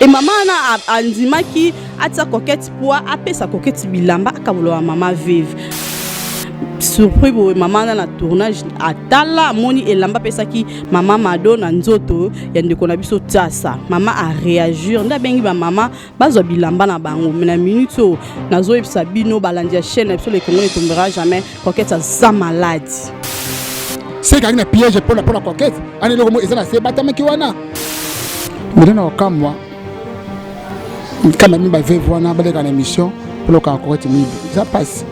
et maman na andimaki atia coquette pour appeler sa coquette bilamba akabolo wa maman vive surpris pour maman na tournage atala moni elamba pesa ki maman mado na nzoto ya ndeko na biso tasa maman a réagir nda bengi ba maman bazo bilamba na bango na minute o nazo epsa bino balandi ya chaîne biso le Congo ne tombera jamais coquette za malade c'est quand il y a piège pour la coquette ani le mo ezana se batama ki wana mbona wakamwa kama mimi ba vevo wana bale kana émission pour le coquette mibi ça passe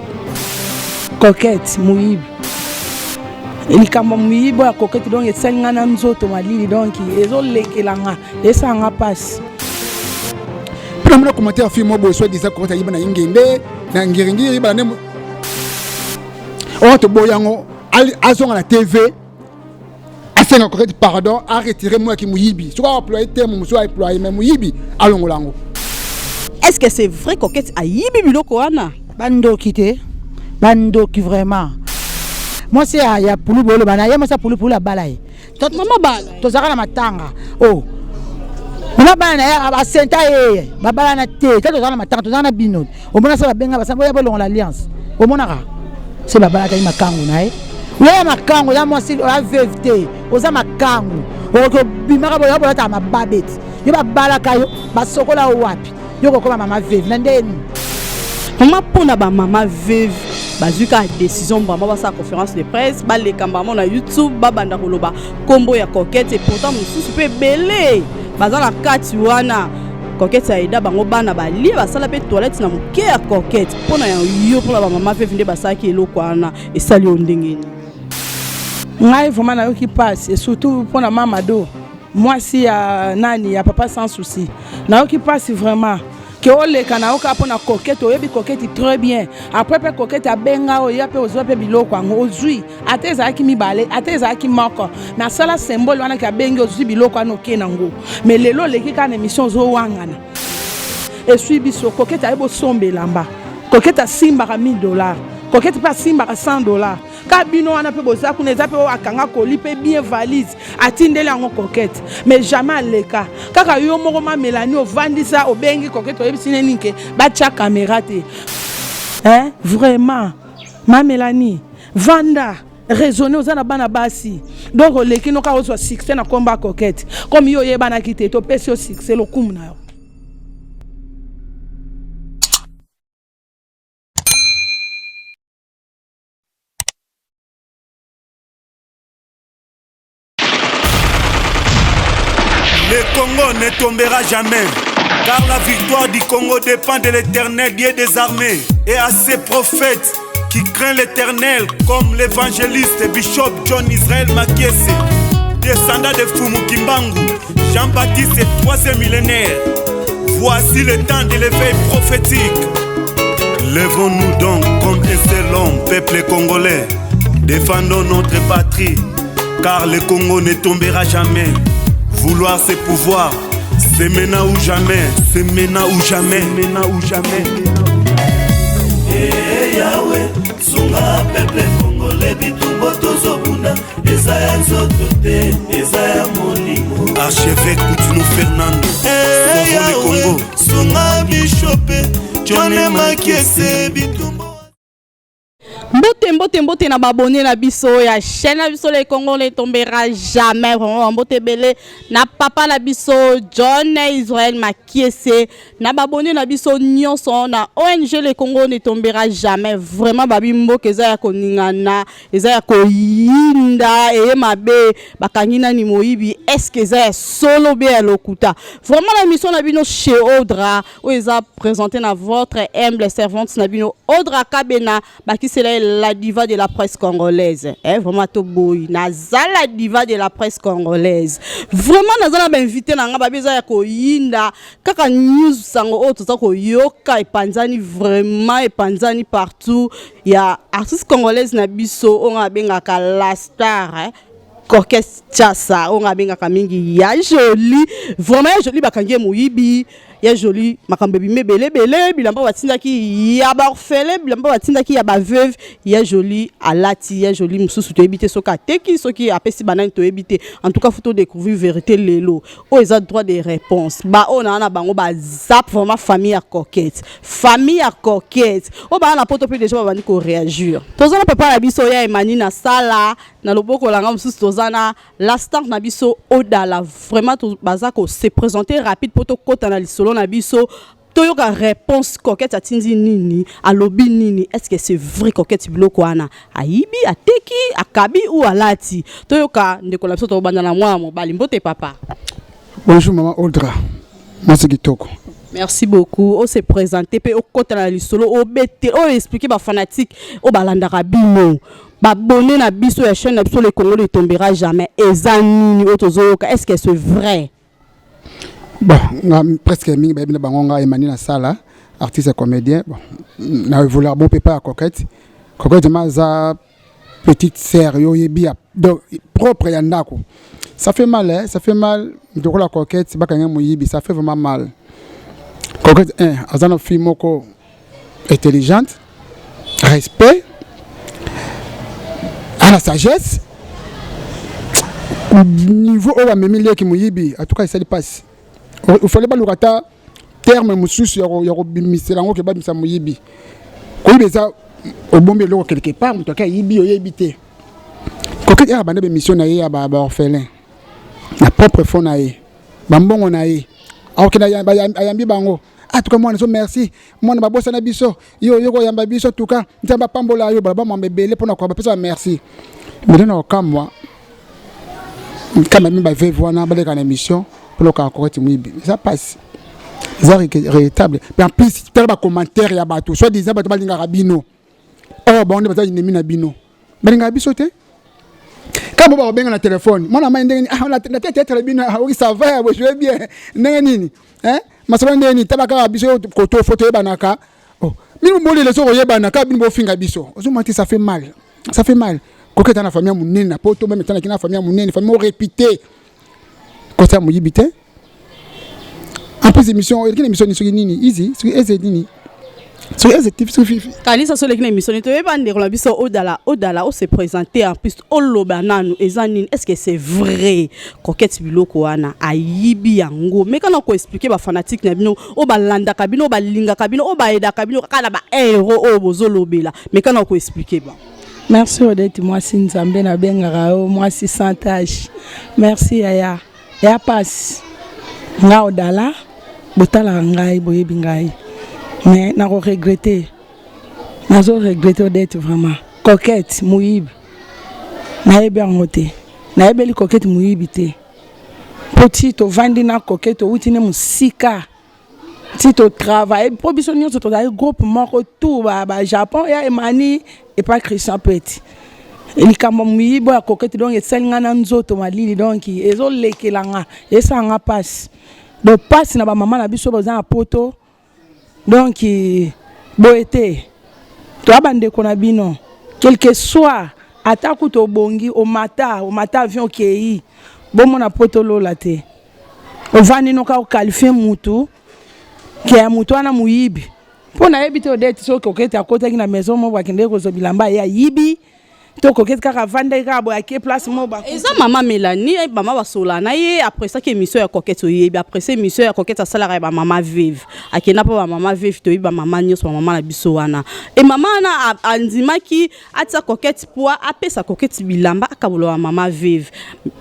coquette muibi likambo muibi ya coquette donc esenga na nzoto malili donc ezolekelanga esanga passe pour me commenter film mo bo so disa coquette yiba na ingende na ngiringi yiba na on to boyango azonga la TV asenga coquette pardon a retirer moi ki muibi so ka employer terme muso a employer mais muibi alongolango est-ce que c'est vrai coquette a yibi biloko wana bando kité bando qui vraiment moi c'est ya pulu bolo bana ya moi ça pulu la balaye tot mama bala to zaka na matanga oh mama bana ya ba senta ye ba bala na te to zaka na matanga to zaka na bino o mona ça ba benga ba sambo ya bolongo l'alliance o mona ka c'est ba bala ta makangu na ye ya makangu ya moi c'est la veuveté o za makangu o ko bimaka boya boya ta mababeti yo ba bala kayo ba sokola wapi yo ko koma mama veuve na ndeni maman pona ba mama veuve bazuka décision vraiment sa conférence de presse ba le kambamo na YouTube ba banda koloba kombo ya coquette et pourtant mususu pe belé bazala kati wana coquette aida bango bana ba li ba sala pe toilette na muke ya coquette pona yo pona ba mama veuve nde basaki eloko wana et sali ondengeni ngai vraiment na yo qui passe et surtout pona mama do moi si ya nani ya papa sans souci na yo qui passe vraiment que ole kana oka pona coquette oyebi coquette très bien après pe coquette abenga oya pe ozo pe biloko ngo ozui ateza ki mibale ateza ki moko na sala symbole wana ka bengi ozui biloko ano ke nango mais lelo leki kana émission zo wangana et suis biso coquette ayebo sombe lamba coquette simba ka $1000 coquette pas simba ka $100 ka bino wana pe boza kuna za pe akanga koli pe bien valise atindela ngo coquette mais jamais leka kaka yo moko ma Mélanie ovandisa obengi coquette oyebisine ninke ba tcha caméra te hein vraiment ma Mélanie vanda raisonner aux ana bana basi donc leki no ka ozo succès na komba coquette comme yo yebana kite to pesi o succès lo kumna yo. Le Congo ne tombera jamais, car la victoire du Congo dépend de l'Éternel, Dieu des armées, et à ses prophètes qui craignent l'Éternel, comme l'évangéliste Bishop John Israël Makiese, descendant de Fumu Kimbangu, Jean-Baptiste et 3e millénaire. Voici le temps de l'éveil prophétique. Lèvons-nous donc comme un seul homme, peuple congolais, défendons notre patrie, car le Congo ne tombera jamais. Vouloir c'est pouvoir, c'est maintenant ou jamais, c'est maintenant ou jamais, maintenant ou jamais. Eh Yahweh, sunga peuple congolais bitumbo tozobunda, ezaya nzotote, ezaya molimo. Archevêque Koutounou Fernando, eh Yahweh, sunga Bishop John Makiese bitumbo. Mbote na babonné na biso ya chaîne na biso le Congo ne tombera jamais vraiment mbote belé na papa na biso John Israël Makiese na babonné na biso nyonso na ONG le Congo ne tombera jamais vraiment babi mboke eza ya koningana eza ya koyinda e mabe bakangina ni moyibi est-ce que eza ya solo be ya lokuta vraiment la mission na bino chez Odra où eza présenté na votre humble servante na bino Odra Kabena baki c'est la diva de la presse congolaise. Vraiment, to boy. Naza la diva de la presse congolaise. Vraiment, naza na invité na nga babeza ya ko yinda. Kaka news sango o toza ko yoka e panzani vraiment e panzani partout. Ya artiste congolaise na biso on a benga ka la star. Coquette Tchassa, on a bien kamingi ya joli, vraiment joli bakangie muyibi, ya joli makambebi me belé bilamba watinda ki ya ba orphelin, bilamba watinda ki ya ba veuve, ya joli alati, ya joli mususu to ebité soka teki soki apesi banane to ebité. En tout cas faut découvrir vérité lelo. O ils ont droit de réponse. Ba on a bango ba zap vraiment famille à Coquette. Famille à Coquette. O ba na poto pe déjà ba bani ko réagir. Tozana papa na biso ya emani na sala na loboko langa mususu tozana l'instant na biso odala vraiment to bazako se présenter rapide poto kota na lisolo na biso toyoka réponse Coquette atindi nini alobi nini est-ce que c'est vrai Coquette biloko wana aibi ateki akabi ou alati toyoka ndeko na biso to banda na mwa mobali mbote papa. Bonjour maman Audra. Merci kitoko. Merci beaucoup. On s'est présenté pe o kota na lisolo o bete o expliquer ba fanatique o balanda rabino. Ba bonné na biso ya chaîne na biso le Congo ne tombera jamais. Ezanini otozoyoka est-ce que c'est vrai? Bon, presque mingi ba bina bangonga emani na sala, artiste et comédien. Bon, na vouloir bon papa à Coquette. Coquette maza petite sœur yo yebi donc propre ya ndako. Ça fait mal hein, ça fait mal de la Coquette, c'est pas quand moyibi, ça fait vraiment mal. Coquette azana fille moko intelligente, respect, à la sagesse. Niveau au amemile ki moyibi, en tout cas ça passe. Il fallait pas le rata terme mususu ya bimisela ngo ke ba misa moyibi. Ko ibeza obombe lo quelque part muto ka yibi oyebité. Coquette ya bande be mission na ye ya ba orphelin. Na propre fond na ye. Ba mbongo na ye. Akina ya ayambi bango. En tout cas moi so merci. Moi na babosa na biso. Yo ko yamba biso en tout cas. Ntamba pambola yo ba mambebele pona ko ba pesa merci. Mais dans comme moi quand même ba veut voir na ba dans émission pour le Coquette muyibi. Ça passe. C'est véritable. Mais en plus, tu as des commentaires, il y a des soit disant que tu as des rabino. Oh, bon, on a des rabino. Mais les rabino, c'est quand on va bien le téléphone, moi, la tête rabino, oui, ça va, je vais bien. Neni, hein? Ma soeur Neni, tu as des rabino, koto, photo, banaka. Oh, mais nous, les autres, banaka, bino, finga biso. Ça fait mal. Ça fait mal. Coquette dans la famille, mon nez, n'a pas tout, même dans la famille, mon nez, famille répétée. Quand ça m'a dit, en plus émission sur nini easy sur nini sur fifi kanisa so lekina émission to yeba ndeko la biso odala o se présenter en plus o loba nanu ezanini est-ce que c'est vrai Coquette biloko wana ayibi yango mais kana ko expliquer ba fanatique na bino o balanda kabino o balinga kabino o baeda kabino kala ba héros o bozolobela mais kana ko expliquer ba. Merci Odette, moi si nzambe na bengara o moi si santage. Merci Yaya. Ya passe. Nga odala botala ngai boyebi ngai mais na ko regretter Odette vraiment Coquette muyibi na yebi angote na yebeli Coquette muyibi te petit to vandi na Coquette utine musika ti to travail probition to da groupe moko tout ba Japon ya emani et pas Christian Petit likambo muyibi ya Coquette donc eselinga na nzoto malili donc ezo lekelanga esanga passe. Donc passe na ba maman na biso bazana poto donc boete to abande ko na bino quel que soit ataku to bongi au matin avion kei bomo na poto lola te o vani no ka o qualifier mutu ke ya mutu ana muyibi pona ebite Odette so Coquette akota ki na maison mo bakende ko zo bilamba ya yibi to Coquette kaka vanda ka bo aké place mo ba eza maman Mélanie mama basola na ye après ça que émission ya Coquette oyebi après ça émission ya Coquette asala ba maman vive akena pa ba maman vive to ba maman nyonso maman na biso wana et maman na andimaki atia Coquette po apesa Coquette bilamba akabolo ba maman vive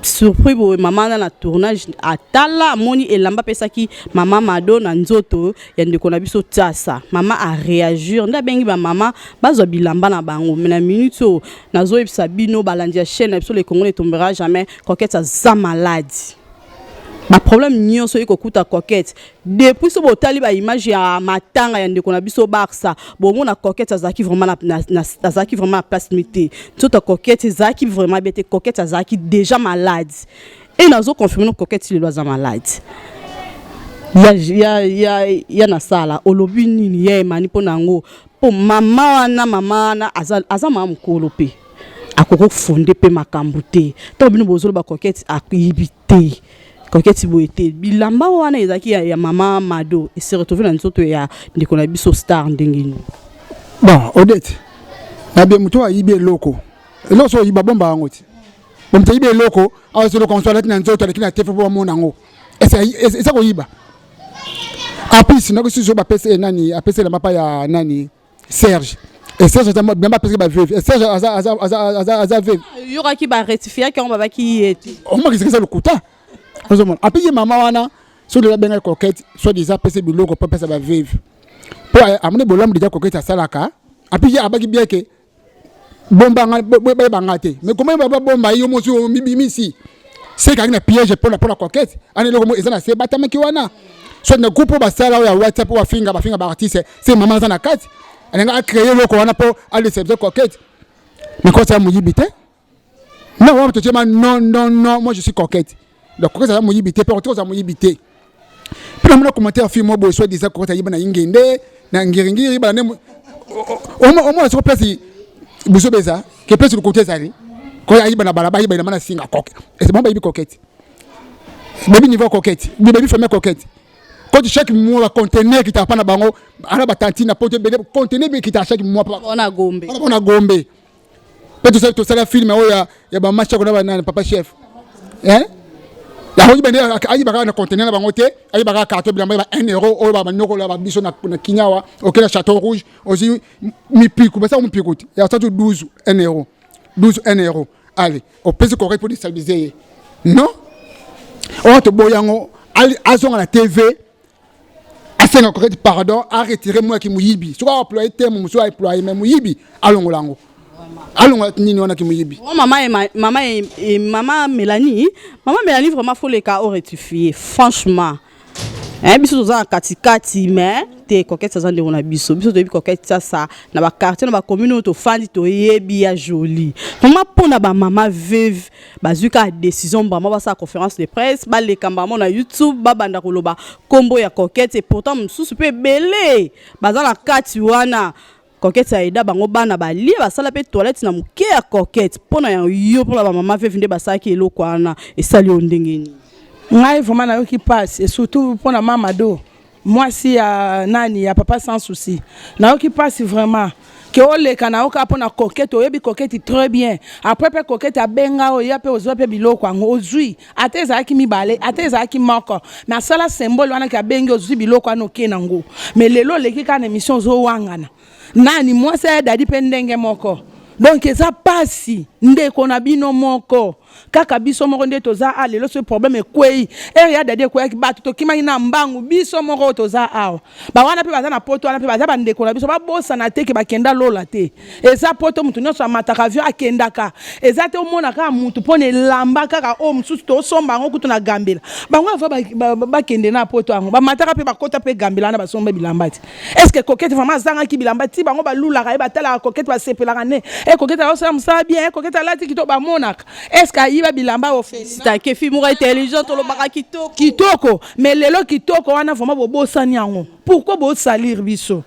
surpris bo maman na tournage atala moni elamba pesa ki maman Mado na nzoto ya ndeko na biso Tchassa maman a réagir nda bengi ba maman bazo bilamba na bango na minute na zo ebisabino balandia chaîne sur le Congo ne tombera jamais Coquette a malade ba problème nyonso iko kuta Coquette depuis so botali ba image ya matanga ya ndeko na biso Barça bon mona Coquette azaki vraiment azaki vraiment place limité tout Coquette azaki vraiment bête Coquette azaki déjà malade et nazo confirmer Coquette il doit malade ya na sala olobi nini ya mani ponango po mama na aza mama mukolo pe akoko fondé pe makambo te to bino bozolo ba coquette akibité coquette boité bilamba wana ezaki ya mama Mado et se retrouver dans nzoto ya ndeko na biso star ndengini. Bon Odette na bien muto ayibi eloko so yiba bomba ngoti bon tayibi eloko aso loko on na nzoto alekina tefe bo mona ngo esa ko yiba apisi na ko si zo ba pese nani apese la mapa ya nani Serge et Serge a bien pas pese ba veuve Serge aza veuve yora ki ba rectifier ki on ba ki eti on ma kisa le kuta ozomona apiye mama wana so de la benga coquette so déjà pese biloko pa pese ba veuve po amone bolam déjà coquette asalaka apiye abaki bien que bomba ngate mais comment va bomba yo mo so mibimisi c'est quand na piège pour la coquette ani loko mo ezana se batama ki wana so na groupe ba sala ya WhatsApp wa finga ba artiste c'est maman za na kati alenga créer loko wana pour aller se coquette mais quand ça muyibité non on te dit non moi je suis coquette donc coquette ça muyibité pour toi ça muyibité puis mon commentaire film mo bo so disait coquette yiba na ingende na ngiringiri ba ne au moins sur place biso beza que peut sur le côté zali quand ayiba na balaba ayiba na mana singa coquette et c'est bon ba yibi coquette baby niveau coquette baby femelle coquette quand chaque mois va conteneur qui t'a pas na bango ana batantine na pote bele conteneur qui t'a chaque mois on a gombe peut-être tout ça la film ya ba match ko na papa chef hein la hoji bende ayiba na conteneur na bango te ayiba ka carte bilamba ba 1 euro o ba nyoko la ba biso na kinyawa okela château rouge aussi mi pico ba ça mi pico ya ça 12 1 euro 12 1 euro allez au pèse correct pour déstabiliser non on te boyango azon à la TV asenga correct pardon a retirer moi qui muyibi so ka employer terme muso a employer mais muyibi alongo lango alongo nini wana ki muyibi maman Mélanie vraiment faut les cas rectifier franchement biso za katikati mais te coquette ça ndeko na biso de coquette ça na ba quartier na ba commune to fandi to yebi ya joli comment pona ba mama veuve bazuka décision ba sa conférence de presse ba le kambamo na YouTube ba banda koloba kombo ya coquette et pourtant msusu pe belé baza na kati wana coquette aida bango bana ba li ba sala pe toilette na muke ya coquette pona ya yo pona ba mama veuve nde basaki eloko wana et sali ondengeni ngai vraiment na yo qui passe et surtout pour la maman do moi si ya nani ya papa sans souci na yo qui passe vraiment que ole kana o ka pona coquette o yebi coquette très bien après pe coquette a benga o ya pe ozo pe biloko ngo ozui ateza ki mibale ateza ki moko mais sala symbole wana ka bengi ozui biloko ano kenango mais lelo leki kana émission zo wangana nani moi c'est dadi pendenge moko donc ça passe ndeko na bino moko kaka biso moko nde toza lelo ce problème ekwei ya dade ko yaki batu to kimani na mbangu biso moko toza awa ba wana pe baza na poto wana pe baza ba ndeko na biso ba bosa na te ke bakenda lola te eza poto mutu nyonso amataka avion akendaka eza te omona ka mutu pone lamba kaka o mususu to somba ngo kutu na gambela bango ava ba kende na poto ango ba mataka pe bakota pe gambela na basomba bilamba ti est-ce que coquette vraiment zanga ki bilamba ti bango ba lula ka ba tala coquette ba sepela ne coquette a osala musa bien coquette lati kito ba monaka est-ce que yiba bilamba ofesita ke fi moko intelligent to lo baka kitoko mais lelo kitoko wana vraiment bobosani yango pourquoi bo salir biso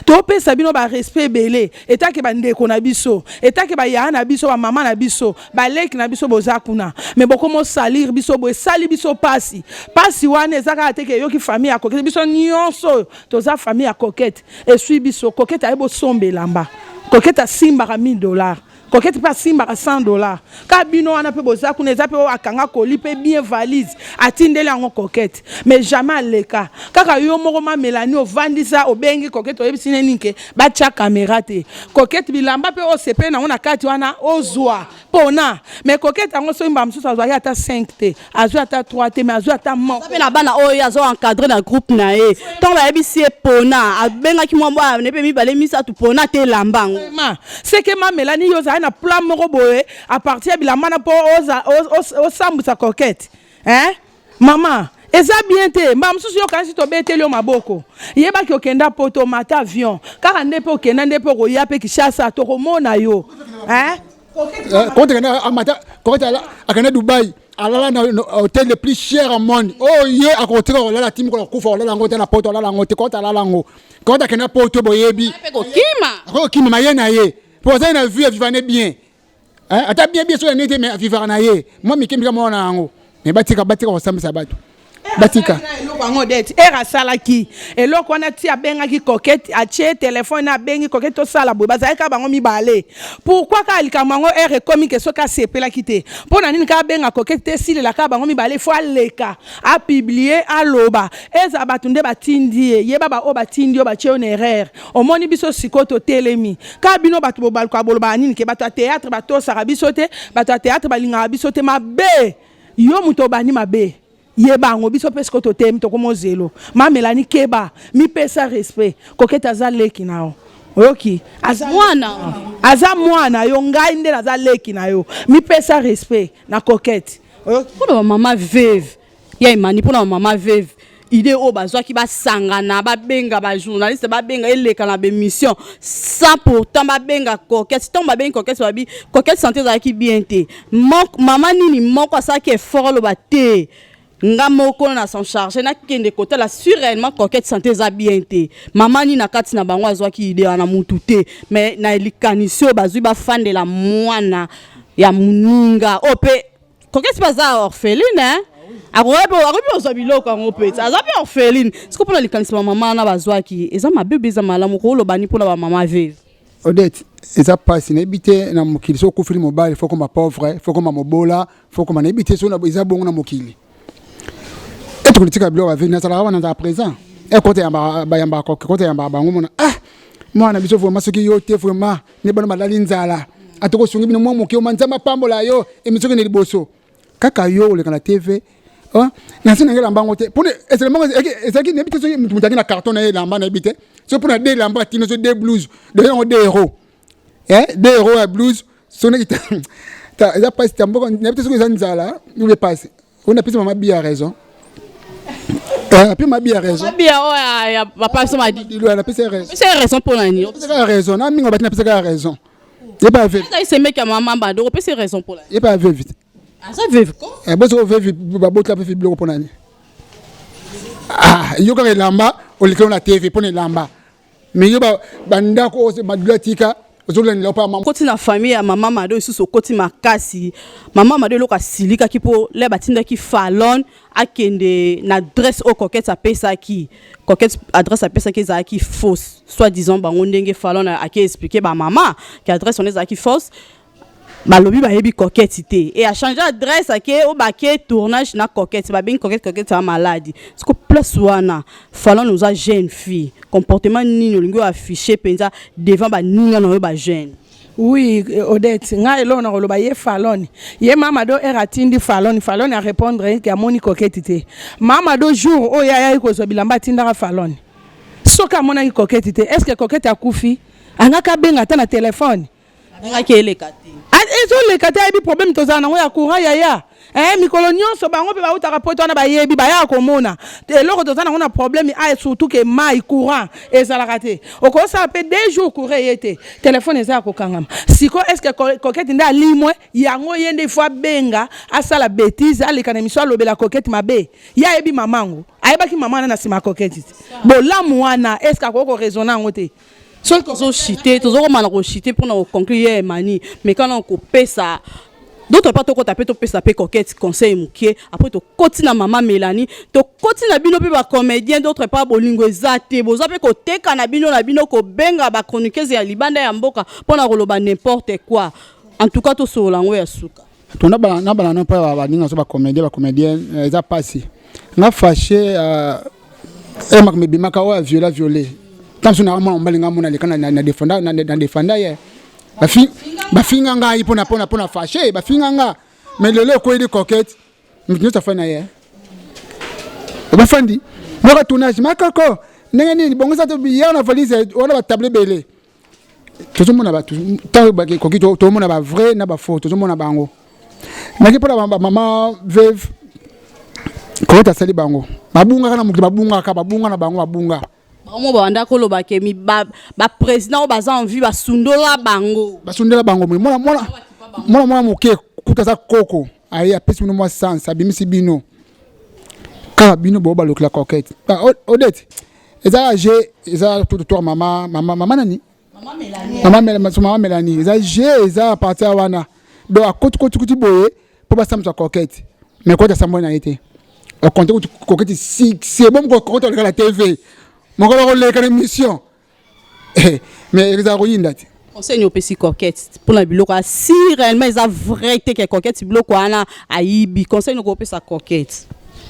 to pesa bino ba respect belé etake ba ndeko na biso etake ba yana biso ba mama na biso ba leki na biso boza kuna mais boko mo salir biso bo sali biso pasi wana ezaka ateke yo ki famille ya coquette biso nyonso toza famille ya coquette et suis biso coquette ayebo sombe lamba coquette a simba $1000 coquette pas simba $100 kabino wana pe boza kuna eza pe akanga koli pe bien valise atindele yango coquette mais jamais leka kaka yo moko ma Mélanie ovandisa obengi coquette oyebisi nenike ba cha caméra te coquette bilamba pe osepe na ona kati wana ozwa pona mais coquette yango so imba msusu azwa ata 5 te azwa ata 3 te mais azwa ata mo sape na bana oyo azo encadrer na groupe na ye ton ba yebisi pona abenga ki mwa ne pe mi bale misa tu pona te lambango c'est que ma Mélanie yo na plan moko boye à partir bilamba na po o sambusa coquette maman eza bien te mba msusu yo kasi to beteli yo maboko yeba ki okenda poto mata avion kaka ndepe okenda ndepe koya pe Kishasa to komona yo quand on a mata quand à Dubaï alala na hôtel le plus cher au monde oh ye à côté là la team ko kufa là ngote na poto là ngote quand alala ngo quand akena poto boyebi pe ko kima ko kima mayena ye pour ça na vu vivane bien ata bien so nete mais vivre na ye moi mikemika mona yango mais batika osambisa bato batika eloko yango dete ere asalaki eloko wana ti abengaki kokete atie telefone abengi kokete tosala boye bazalaki ka bango mibale pourquoi ka likambo yango ere ekomi ke soki asepelaki te mpo na nini ka abenga kokete te esilelaka bango mibale fo aleka apiblie aloba eza bato nde batindi ye yeba baoyo batindi oyo batie yo na erreur omoni biso sikoyo totelemi ka bino bato bobaluka boloba nini ke bato ya théâtre batosaka biso te bato ya théâtre balingaka biso te mabe yo moto obani mabe yebango biso pese ko totemi to komo zelo mamelani keba mi pesa respect koketa za leki nao oyoki aza mwana yo ngai nde za leki na yo mi pesa respect na kokete oyoki pour mama veuve ya imani pour mama veuve idée o bazwa ki basangana babenga ba journaliste babenga eleka na bémission sans pourtant babenga kokete tant babenga kokete babi kokete santé za ki bien te mama nini moko sa ki fort lo baté nga moko na son chargé na kende côté la sûrement kokete santé za bien te mama ni na kati na bango azwa ki idée na mutu te mais na elikanisio bazui ba fan de la mwana ya muninga ope kokete baza orpheline hein akoyepe ozabiloko yango pete aza mpe orpheline siko mpona likanisa bamama na bazwaki eza mabebe eza malamu koolobani mpona bamama veve Odette eza pasi nayebi te na mokili so okufeli mobali fo koma pauvre fo koma mobola fo koma nayebi te so eza bongo na mokili ete kolitika biloko baveli nazalaka wana nzala présent ekote yambaka bango mona mwana biso vraimen soki yo te vraimen ne bana balali nzala atokosungi bino mwa moke oma nzambe apambola yo emission kende liboso kaka yo oleka na tv nasi nange lamba ngo te pour ezalaki neyebi te soki moto aki na carton na ye lamba nayebi te so mpona de lamba atino so de blouse deyango de héros de héros ya blouse soneki eza pasi tamboko nayebi te soki eza nzala ube pasi ona pesi mama bi ya raison puis ma bi ya raison bia oya ya papa so madi dilo na pesi raison c'est raison pour nani pesi raison na mingo batina pesi raison ye pas vite ça c'est mec ya mama bando pesi raison pour la ye pas vite ça veuve ko boso veuve babotla pe biloko pona ni yo ka lamba olikelo na TV pona lamba mais yo banda ko madulatika ozolani la pa mama koti na famille ya mama mado isusu koti makasi mama mado loka silika kipo le batinda ki falon akende na adresse au coquette a pesa ki coquette adresse a pesa ki za ki fausse soit disant bango ndenge falon a ki expliquer ba mama ki adresse on est ki fausse balobi ba yebi coquette té et a changer adresse ake o baké tournage na coquette ba bien coquette a maladie ce que plus wana falon nous a jeune fille comportement nini olingo afficher penza devant ba ninga no ba jeune. Oui, Odette, nga elona koloba ye faloni. Ye mama do eratindi faloni a répondre ke amoni coquette té. Mama do jour o ya ko so bilamba tinda faloni. Soka mona ki coquette té, est-ce que coquette a kufi? Anga ka benga ta na téléphone. Anga ke elekati. Ezo lekati ayebi problème tozala nango ya courant yaya mikolo nyonso bango mpe bautaka po wana bayebi baya komona eloko tozala nango na problème surtout ke mai courant ezalaka te okosala mpe 2 jours courant ye te telefone eza ya kokangama siko estce kokete nde alimwe yango ye nde ifo abenga asala bêtise aleka na émission alobela kokete mabe ye ayebi mamango ayebaki mama wana na nsima ya kokete te bolamu wana estce akoko koraisonne yango te Son tozo chité, tozo komana ko chité pour na conclure mani, mais quand on coupe ça d'autres pas to ko taper to pesa pe coquette conseil mukie après to kotina mama Mélanie to kotina bino pe ba comédien d'autres pas bolingo ezate boza pe ko teka na bino ko benga ba chroniqueuse ya libanda ya mboka pour na koloba n'importe quoi en tout cas to so lango ya suka to na bala non pas ba ninga so ba comédien eza passé nga fâché mak me bimaka wa violé tant na mama mbalinga mona lekana na défenda ye bafinga nga pona fâché bafinga nga mais lelo ko edi coquette nous ça fait na ye ba fandi mo ka tournage makako ndenge nini bongo sa to biya na valise on ba table belé tout mona ba tout tant ba coquette tout mona ba vrai na ba faux tout mona bango naki pona mama veuve ko ta sali bango babunga kana muki babunga na bango babunga Omo banda ko loba ke mi ba président o baza envie ba sundola bango mona moke kutaza koko ayi apesi bino mwa sans abimisi bino ka bino bo ba lokla coquette Odette eza tout mama nani mama Mélanie eza eza partir wana donc à côté boye pour pas ça coquette mais quand ça mona été au compte coquette si c'est bon quand on regarde la TV mon gars on regarde l'émission mais les aroyinda conseil au petit coquette pour la biloko si réellement ils a vrai que coquette biloko ana aibi conseil au petit sa coquette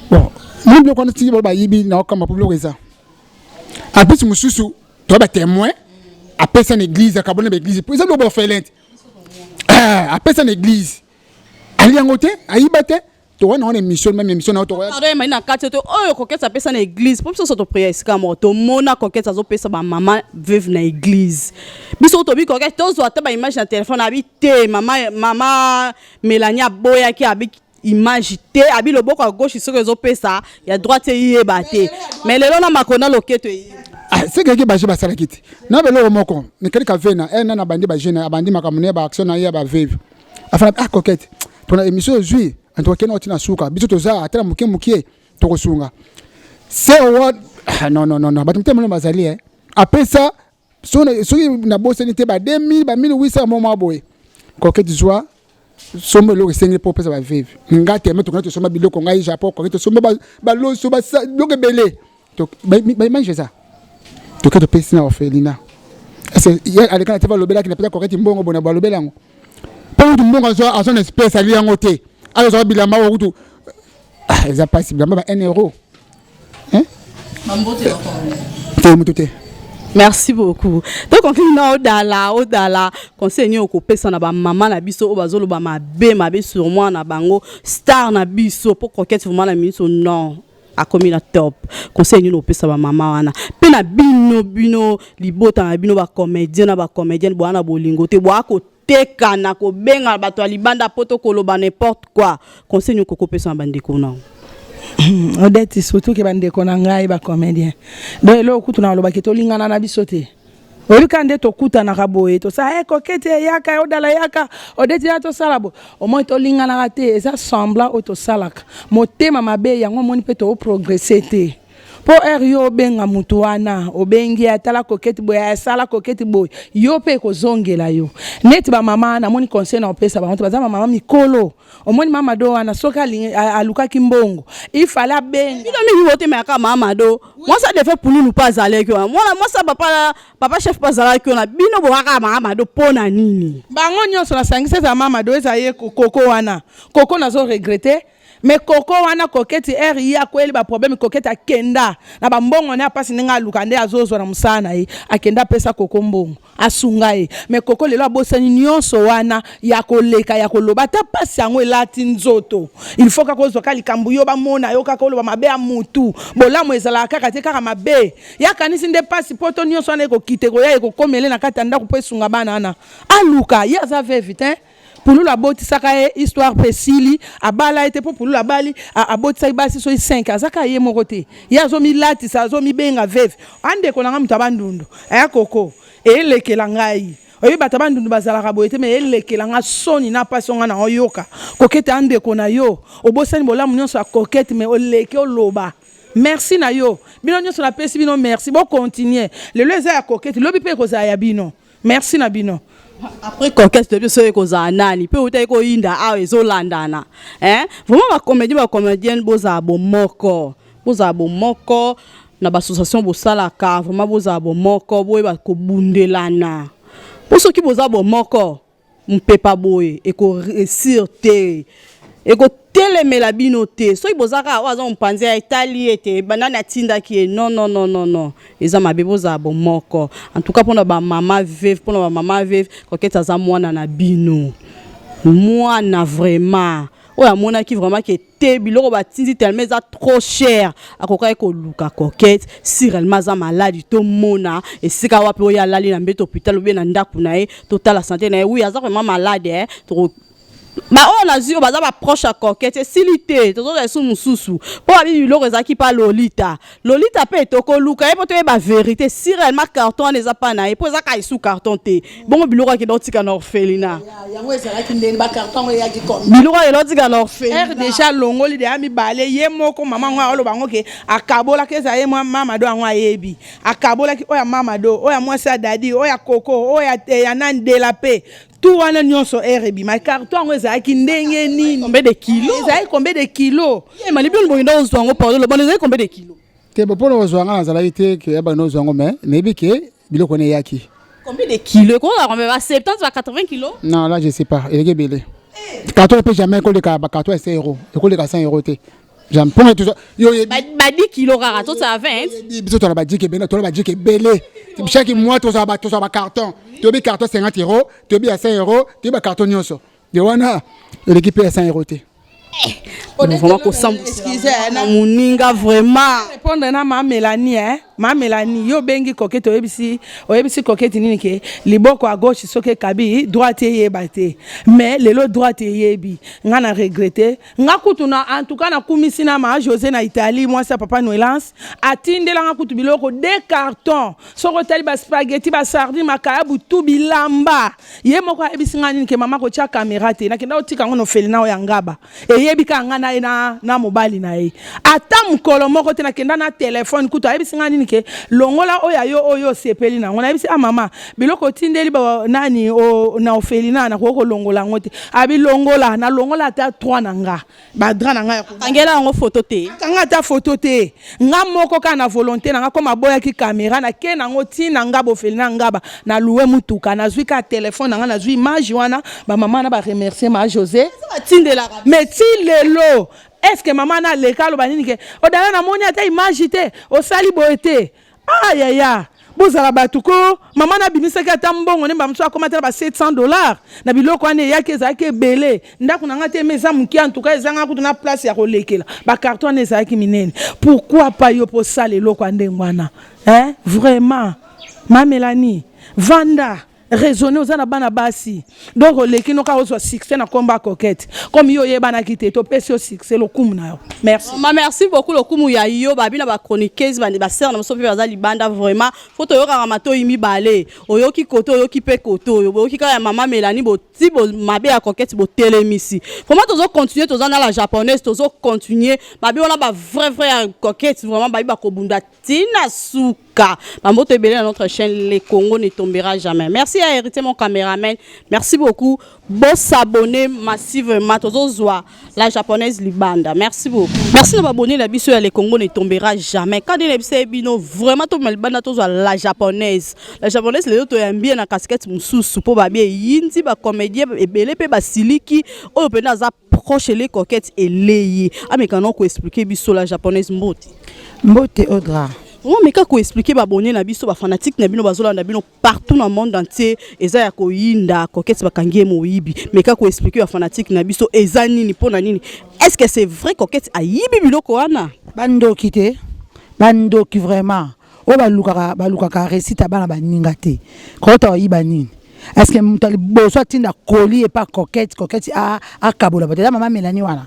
bon mon biloko on ti ba yibi na kama pour biloko ça en plus mususu toi ba témoin après ça l'église akabona l'église pour ça le felente après ça l'église ali ngote ayibate to wana on émission même émission na to pardon mais na quartier to oyo coquette ça pesa na église pour ça to prière sika mo to mona coquette ça zo pesa ba maman veuve na église biso to bi coquette to zo ata ba image na téléphone abi te mama Mélania boya ki abi image te abi loboko à gauche sur zo pesa ya droite yeba te mais lelo na makona loketo c'est que baje basala kiti na belo moko ne kali ka vena na bandi ba jeune abandi makamune ba action na ya ba veuve afin coquette ton émission aujourd'hui en tout cas on a suka biso toza atela mukie to kosunga c'est what non batumte mo bazali après ça so na bosse nité ba 2000 ba 1800 moment boy coquette joie somme lo sengi pour pesa ba veuve ngate me to kana to soma biloko ngai japon coquette somme ba lo so ba loke belé to ba mange ça to ka to pesa na orphelina c'est hier avec quand tu vas lobela qui n'a pas coquette mbongo bona ba lobela ngo pour tout mbongo à son espèce ali ngote alors ça bilamba ou tout ça passe bilamba 1 euro hein merci beaucoup donc on a odala conseil au pesa na ba maman na biso o bazolo ba mabe sur moi na bango star na biso pour coquette vraiment na miso non a commis la top conseil nous pesa ba maman wana pe na bino libota na bino ba comédienne boana bolingo te boako teka na ko benga bato alibanda poto koloba n'importe quoi conseil nous koko pesa bandeko na odeti surtout ke bandeko na ngai ba comédien donc lo kutuna loba ke to lingana na bisote olika nde to kutana ka boye to sa coquette yaka odala yaka odeti ya to salabo au moins to lingana te ça sembla auto salaka motema mabe yango moni pe to progresser te po yo benga mutu wana obengi atala coquette boya sala coquette boy yo pe ko zongela yo net ba mama na moni conseil na opesa ba baza mama mikolo omoni mama do wana soka aluka kimbongo il fallait benga bino mi wote me aka mama do moi ça devait pour nous pas aller que moi ça papa chef pas aller que na bino bo aka mama do pona nini bango nyonso na sangisa za mama do eza ye koko wana koko nazo regretter mais koko wana coquette ya kweli ba problème coquette akenda na ba mbongo na pasi ninga lukande azozo na musana akenda pesa koko mbongo asunga mais koko lelo abosani nyonso wana ya koleka ya koloba ta pasi yango elati nzoto il faut ka kozo kali kambuyo ba mona yo ka koloba mabe ya mutu bolamo ezala kaka te kaka mabe ya kanisi nde pasi poto nyonso na ko kite ko ya ko komele na katanda ko pesunga bana na aluka ya za vite pour la boti saka histoire pesili abala était pour la bali a boti sa basi so 5 azaka ye mokote ya zo mi lati sa zo mi benga veve ande ko nanga mutabandundu aya koko elekela ngai oyi batabandundu bazala ka boyete me elekela nga soni na pasonga na oyoka kokete ande ko na yo obosani bolamu nyonso kokete me oleke oloba merci na yo bino nyonso na pesi bino merci bo continuer le leza ya kokete lobi pe ko za ya bino merci na bino. Après coquette de biso ko za nani pe uta ko inda a ezolandana vraiment ba comédienne boza bomoko na ba association bosala ka vraiment boza bomoko boye ba ko bundelana pour ceux qui boza bomoko mpepa boye e ko réussir te e ko telemela bino te so ibozaka waza mpanzi ya Italie ete banana tinda ki non eza mabebo za bomoko en tout cas pour ba maman veuve coquette za mwana na bino mwana vraiment oya mona ki vraiment que te biloko batindi tellement za trop cher akoka ko luka coquette si réellement za malade to mona et sika wapi oya lali na mbeto hôpital obe na ndaku na ye total la santé na ye oui aza vraiment malade to ba on a zio baza ba proche à coquette silité to zo esu mususu po abi biloko ezaki pa lolita pe toko luka e poto ba vérité si réellement carton les a pas na e po ezaka isu carton te bon biloko ki dotika na orphelina yango ezalaki ndeni ba carton ya ki comme biloko e dotika na orphelina déjà longoli de ami balé ye moko mama ngwa olo bango ke akabola ke za ye mama do ngwa yebi akabola ki oya mama do oya mwasa dadi oya koko oya ya nande la pe tout wana nyonso erebi ma carton ngo ezaki ndenge nini combien de kilos ezaki combien de kilos malibi on bonda ozwa ngo pardon le bon ezaki combien de kilos te bo pona ozwa nga nazala ite ke ba no zongo mais nebi ke biloko ne yaki combien de kilos ko la combien 70 à 80 kilos non là je sais pas il est belé carton peut jamais coller ka ba carton 5 euros et coller ka 100 euros te j'aime pour tout ça yo ba 10 kilos rara tout ça 20 biso to la ba dit que bena to la ba dit que belé chaque mois to ça ba carton to bi carton 50 euros to bi à 5 euros to bi carton nyonso de wana l'équipe est 100 euros te vraiment ko sambu excusez na muninga vraiment répondre na ma Mélanie ma Mélanie yo bengi coquette oyebisi coquette nini ke liboko à gauche soke kabi droite yebate mais lelo droite yebi nga na regretter nga kutuna en tout cas na kumisina ma José na Italie moi ça papa Noelance atindela nga kutu biloko 2 cartons soko tali ba spaghetti ba sardine makayabu tout bilamba ye moko ebisi nga nini ke mama ko tia caméra te na kenda otika ngono felina o yangaba yebi ka nga na mobali na ye ata mukolo moko te na kenda na téléphone kutu ebisi nga nini ke longola oyo sepeli na ngona ebisi mama biloko tindeli ba nani o na ofelina na ko longola ngote abi longola na longola ta 3 na nga ba dra na nga kangela ngo photo te kanga ta photo te nga moko ka na volonté na nga koma boya ki caméra na ke na ngoti na nga bofelina ngaba na louer mutuka na zui ka téléphone na nga na zui image wana ba mama na ba remercier ma José tindela mais ti lelo est-ce que maman na lekalo banini ke odala na moni ata image te o sali boete ayaya bozala batuko maman na bimisaki ata mbongo ne bamso akomata ba $700 na biloko ane yake ezaki belé ndako na nga te meza muki en tout cas ezanga kutu na place ya kolekela ba carton ezaki minene pourquoi pas yo po sale loko ande ngwana vraiment ma Mélanie vanda raisonner aux anabana basi donc leki no ka ozo succès na combat coquette comme yo yebana kité to pesi succès lo kumu na yo merci merci beaucoup le kumu ya yo babi na ba chroniqueuse ba ser na so pe baza libanda vraiment photo yo ka mato yimi balé oyoki koto oyoki pe koto oyoki ka ya mama Mélanie bo ti bo mabe ya coquette bo telemisi comment tozo continuer tozo na la japonaise tozo continuer babi on a ba vrai coquette vraiment babi ba kobunda tina suka bambo te belé na notre chaîne les Congo ne tombera jamais merci à Hérité mon caméraman merci beaucoup bon s'abonner massivement tozozoa la japonaise libanda merci beaucoup merci de m'abonner la biso ya les Congo ne tombera jamais quand il est bino vraiment to libanda tozoa la japonaise les autres yambie na casquette mususu po babi yindi ba comédien ebele pe ba siliki o pena za proche les coquettes et les amekano ko expliquer biso la japonaise mbote Audra. Oh, mais quand expliquer babonné na biso ba fanatique na bino bazola na bino partout dans le monde entier eza ya ko yinda coquette bakangie moyibi mais quand expliquer ba fanatique na biso eza nini pona nini est-ce que c'est vrai coquette a yibi biloko wana bando kité bando qui vraiment o baluka ka récite bana baninga te ko to yiba nini est-ce que mutali boso tinda koli et pas coquette a kabola peut-être maman Mélanie wana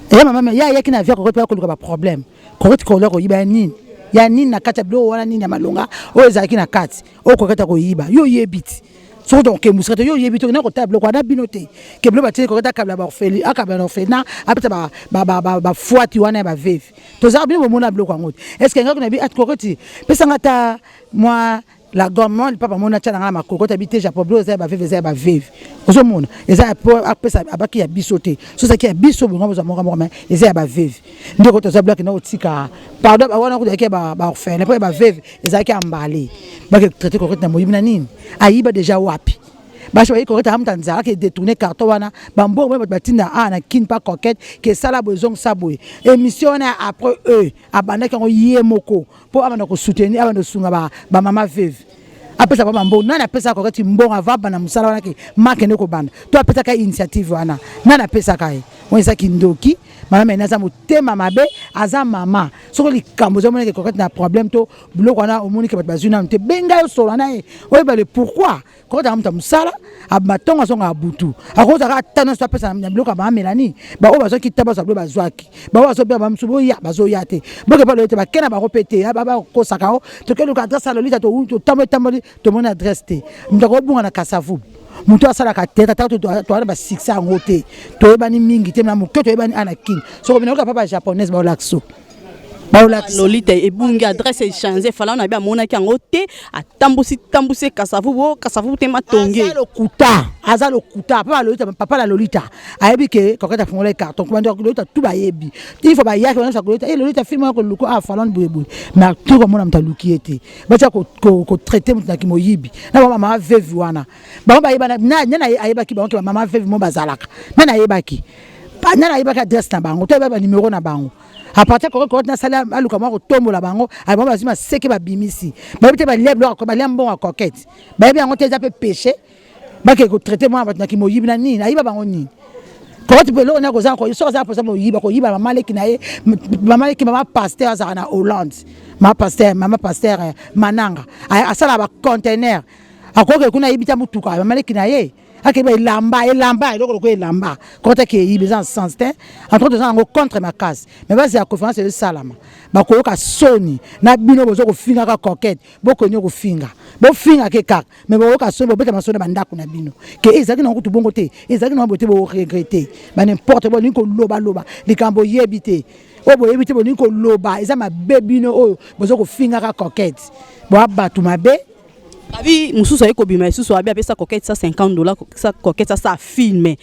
et maman ya kina via coquette pas ko ba problème coquette ko ko yiba nini ya nini na kati blo wana nini ya malonga o ezaki na kati o kokata ko yiba yo yebiti so donc musika yo yebiti na ko table ko na binote ke blo batini ko kata kabla ba feli akabla no fena apeta ba fuati wana ba vevi to za bino mona blo ko ngoti est-ce que ngako na bi at kokoti pesa ngata moi la gomme papa mona tana na makoko tabité japo blo za ba vevi ozo mona eza apesa abaki ya bisote so ça qui ya biso bongo boza moko mais eza ba vevi ndiko to za block na otika pardon ba wana ko yake ba orphelin po ba vevi eza ki ambali ba ke traiter kokoti na moyibi na nini ayiba déjà wapi ba choyi kokoti hamta nzara ke détourner carton wana ba mbongo ba batinda na kin pa coquette ke sala bozong saboy émission na après eux abanda ki ngo yemoko po abana ko soutenir abana sunga ba mama vevi apesa ba mbongo nana pesa kokoti mbongo avaba na musala wana ke makene ko banda to apesa ka initiative wana nana pesa kai weza kindoki mama menaza mutema mabe aza mama soko likambo zo moneke kokati na problème to biloko wana omoni ke bazuna nte benga yo solo na e oyebale pourquoi kokati amta musala abatonga songa abutu akoza ka tano so pesa na biloko ba Mélanie ba o bazo kitaba so bazwaki ba o bazo ba msubo ya bazo yate boke pa lote ba kena ba repete ba ko sakao to ke luka adresse lolita to tambo to mon adresse te ndako bunga na Kasavu muto asala ka teta to ba 600 ngote to ebani mingi te na muto to ebani anakin so ko binoka papa japonaise ba lakso Lolita et bunga adresse échanger fala na bia mona ki ngote atambusi kasavu te matonge aza lokuta papa la Lolita ayebi ke koketa fongola carton ko ndoko Lolita tout ba yebi il faut ba yaki wana Lolita Lolita film ko luko a falon buebu na tout ko mona mtaluki ete ba tia ko traiter mutna ki moyibi na mama vevi wana ba yeba na ayeba ki ba ko mama vevi mo bazalaka na ayeba ki na ayeba ka adresse na bango to ba numéro na bango à partir de na sala aluka mo tombo la bango ay bon bazima seke ba bimisi ba bite ba leble ko ba lembo a coquette ba bi ngo teza pe péché ba ke ko traiter moi na ki moyibi na nini ayiba bango nini ko tu pelo na ko za ko so za pour ça moyiba ko yiba mama leki na ye mama leki mama pasteur za na Hollande mama pasteur Mananga asala ba conteneur akoke kuna yibita mutuka mama leki na ye akeba elamba eloko ko elamba kota ke yibi dans sens te entre deux ans contre ma case mais base ya conférence de salama bako ka soni na bino bozo ko finga ka coquette boko nyo ko finga bo finga ke kak mais bo ka soni bo beta masoni bandako na bino ke ezaki na kutu bongo te ezaki na bote bo regretter ba n'importe bo niko loba likambo yebite bo yebite bo niko loba eza ma bebino oyo bozo ko finga ka coquette bo abatu mabe Abi mususu ayeko bima susu abi apesa coquette ça $50 ça coquette ça filmer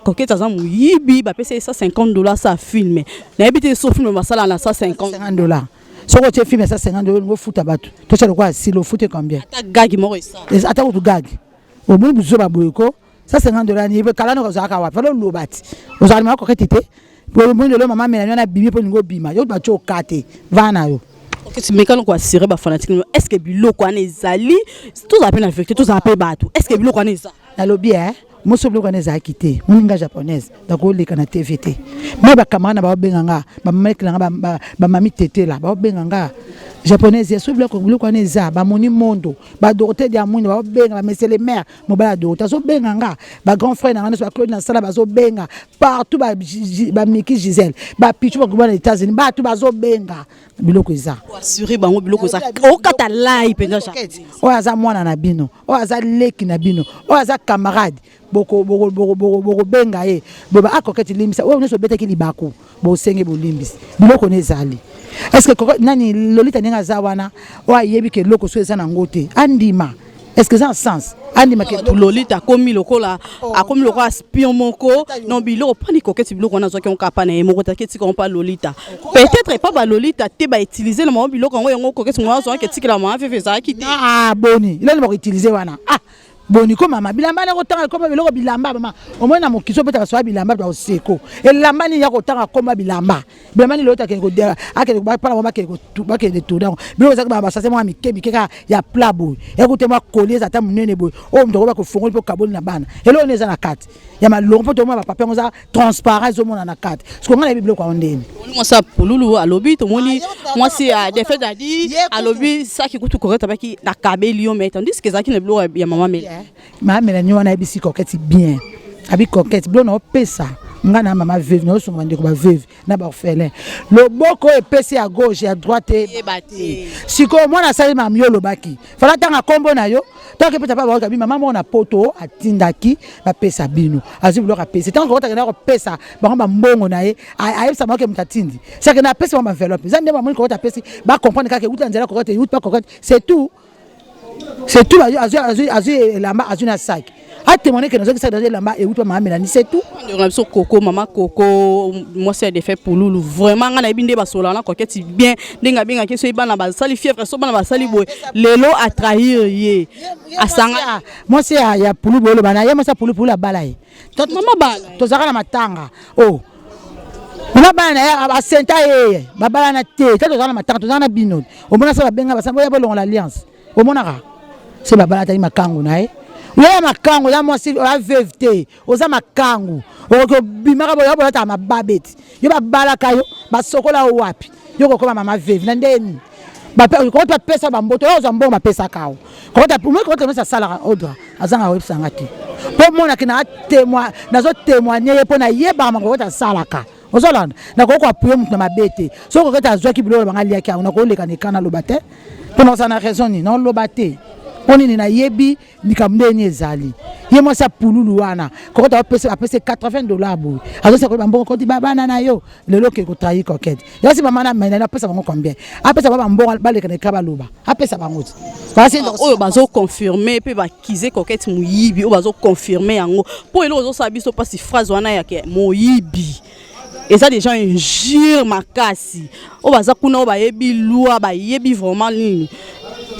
coquette ça muyibi ba pesa ça $50 ça filmer na ebite so film masala na ça $50 soko te filmer ça $50 ngo futa batu to chalo kwa silo fute combien ata gagi moko ça ata ko gagi o bu buzo ba boyeko ça $50 ni be kala no ka wa falo lobati o zali ma coquette te bo mo le mama mena na bibi po ngo bima yo ba cho kate vana yo. Qu'est-ce que mécano quoi serrer ba fanatique est-ce que biloko ane zali tous appellent la vérité tous appellent bateau est-ce que biloko ane za na lobby moi so biloko ane za quitté muninga japonaise dako le kana TVT mais ba kamana ba benganga ba mamekanga ba mami tete la ba benganga japonaise so biloko ane za ba moni mondo ba doroté dia muni ba benga ba monsieur le maire mo ba doroté so benganga ba grand frère na so Claude na sala ba so benga partout ba Miki Gisèle ba pichu ba gouvernement des États-Unis ba tout ba so benga biloko eza assurer bango biloko za o kata lai penza o aza mwana na bino o aza leki na bino o aza camarade boko benga ye boba akoketi limbisa o nso beta ki libako bo senge bo limbisa biloko nezali est-ce que nani Lolita ninga za wana o ayebi ke loko so eza na ngote andima est-ce que ça a sens andima ke Lolita komi lokola akomi lokola spion moko non biloko pani koketi biloko na zoki on kapa na moko taketi ko pa Lolita peut-être pas ba Lolita te ba utiliser le mo biloko ngo koketi ngo zo ke tikela mo afefe za kiti boni il a utiliser wana boni ko mama bilamba na ko tanga ko biloko bilamba mama o mona mo kiso beta so bilamba ba oseko elamba ni ya ko tanga ko bilamba ni lota ke ko dera akele ba para mama ke ko ba ke de tout donc biloko za ba sase mo amike ka ya plabo ya ko tema coller za ta munene boy o ndo ba ko fongoli po kaboni na bana elo neza na carte ya malongo po to ma papa ngo za transparent zo mona na carte sko ngana biloko ko ndeni moi ça polulu alobi to moni moi c'est des faits d'adi alobi ça qui coûte correct avec na kabelion mais tandis que ça qui ne biloko ya mama mama mela nyona ebisi coquette bien abi coquette blo no pesa ngana mama veuve no songa ndeko ba veuve na ba orphelin loboko epesi à gauche et à droite siko mwana sali ma miolo baki fala tanga kombo na yo tanke peta pa ba ka bi mama mona poto atindaki ba pesa bino azi blo ka pesa tanke kota na ko pesa ba ngamba mbongo na ye ayebisa ma ke mtatindi saka na pesa ma enveloppe zande ba moni ko ta pesa ba comprendre ka ke uta nzela ko te pas coquette c'est tout azu lamba azu na sac a témoigné que nous avons ça lamba et outre maman Mélanie c'est tout coco maman coco moi c'est des faits pour loulou vraiment ngana binde ba solana coquette bien denga benga ke so ibana ba sali fièvre so bana ba sali boy lelo a trahir ye asanga moi c'est ya pulu bolo bana ya moi ça pulu la balaye maman bana to zaka na matanga oh mama bana ya ba senta ye ba bana te to zaka na matanga to zaka na bino o mona ça ba benga ba sambo ya bolongo l'alliance o mona c'est baba la makangu nae ya makangu ya moi si la veuveté oza makangu o bimaka boya boya ta mababeti yo ba bala kayo ba sokola wapi yo ko mama veuve na ndeni ba ko ta pesa ba mboto yo za mbongo ba pesa kawo ko ta pour moi ko ta sala odra azanga websa ngati po mona kina témoin nazo témoigner po na yeba mango ta salaka ozolanda na ko appuyer mutu na mabete so ko ta zwa ki bilo ba ngalia kia na ko leka ne kana lobate pour ça na raison ni non lobate poni na yebi nikamde ni ezali ye mo sa pululu wana ko ta apese $80 boy azo se ko bambongo ko di baba na yo lelo ke ko trahi coquette yo si mama na mena na pesa bango combien apesa baba mbongo baleka ne kabaloba apesa bango parce oyo bazo confirmer pe ba kize coquette muyibi o bazo confirmer yango po elo ozo sabiso pasi phrase wana yake moyibi. Et ça, des gens injurent ma casse. On va dire qu'on va yebi loua, ba yebi vraiment ligne.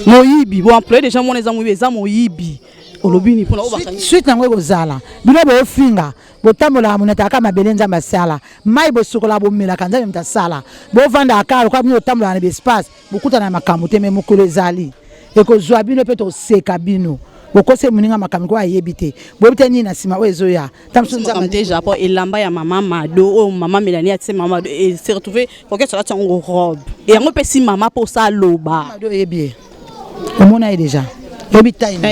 Moyibi, bon employé des gens mon les amours, ça moyibi. Olobini pour nous. Suite na ngwe zala. Bino bo finga, bo tambola munata ka mabelenza masala. Mai bo sukola bo mela kanza mta sala. Bo vanda akalo kwa bino tambola na espace, bokuta na makambo te memo kolezali. Eko zwa bino peto seka bino. Bokose muninga makambo kwa yebite bobite ni na sima ozo ya tamsunza déjà pour elamba ya maman Mado o maman Mélanie a maman et s'est retrouvé pour que ça soit en robe et on peut si maman pour ça loba Mado yebie o mona est déjà yebita ina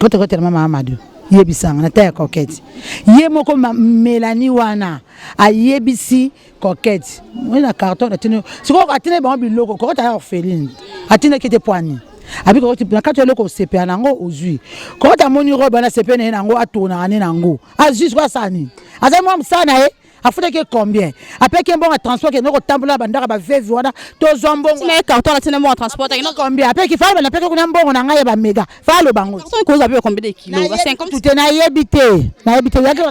côté maman Mado yebisanga na taille coquette ye moko Mélanie wana a yebisi coquette moi na carton atine siko atine ba biloko ko ta orpheline atine qui était poignée abi ko na kato loko sepe nango ozui ko ta moni roba na sepe na nango atona ane nango azus kwa sani azamo msana afuta ke combien après que bon transport que noko tambola bandaka ba vevi wana to zombongo na carton la tene mo transport ina combien après qu'il fallait na peke kuna mbongo na ngai ba mega falo bango carton ko zabi combien de kilos ba 50 tout na yebite yake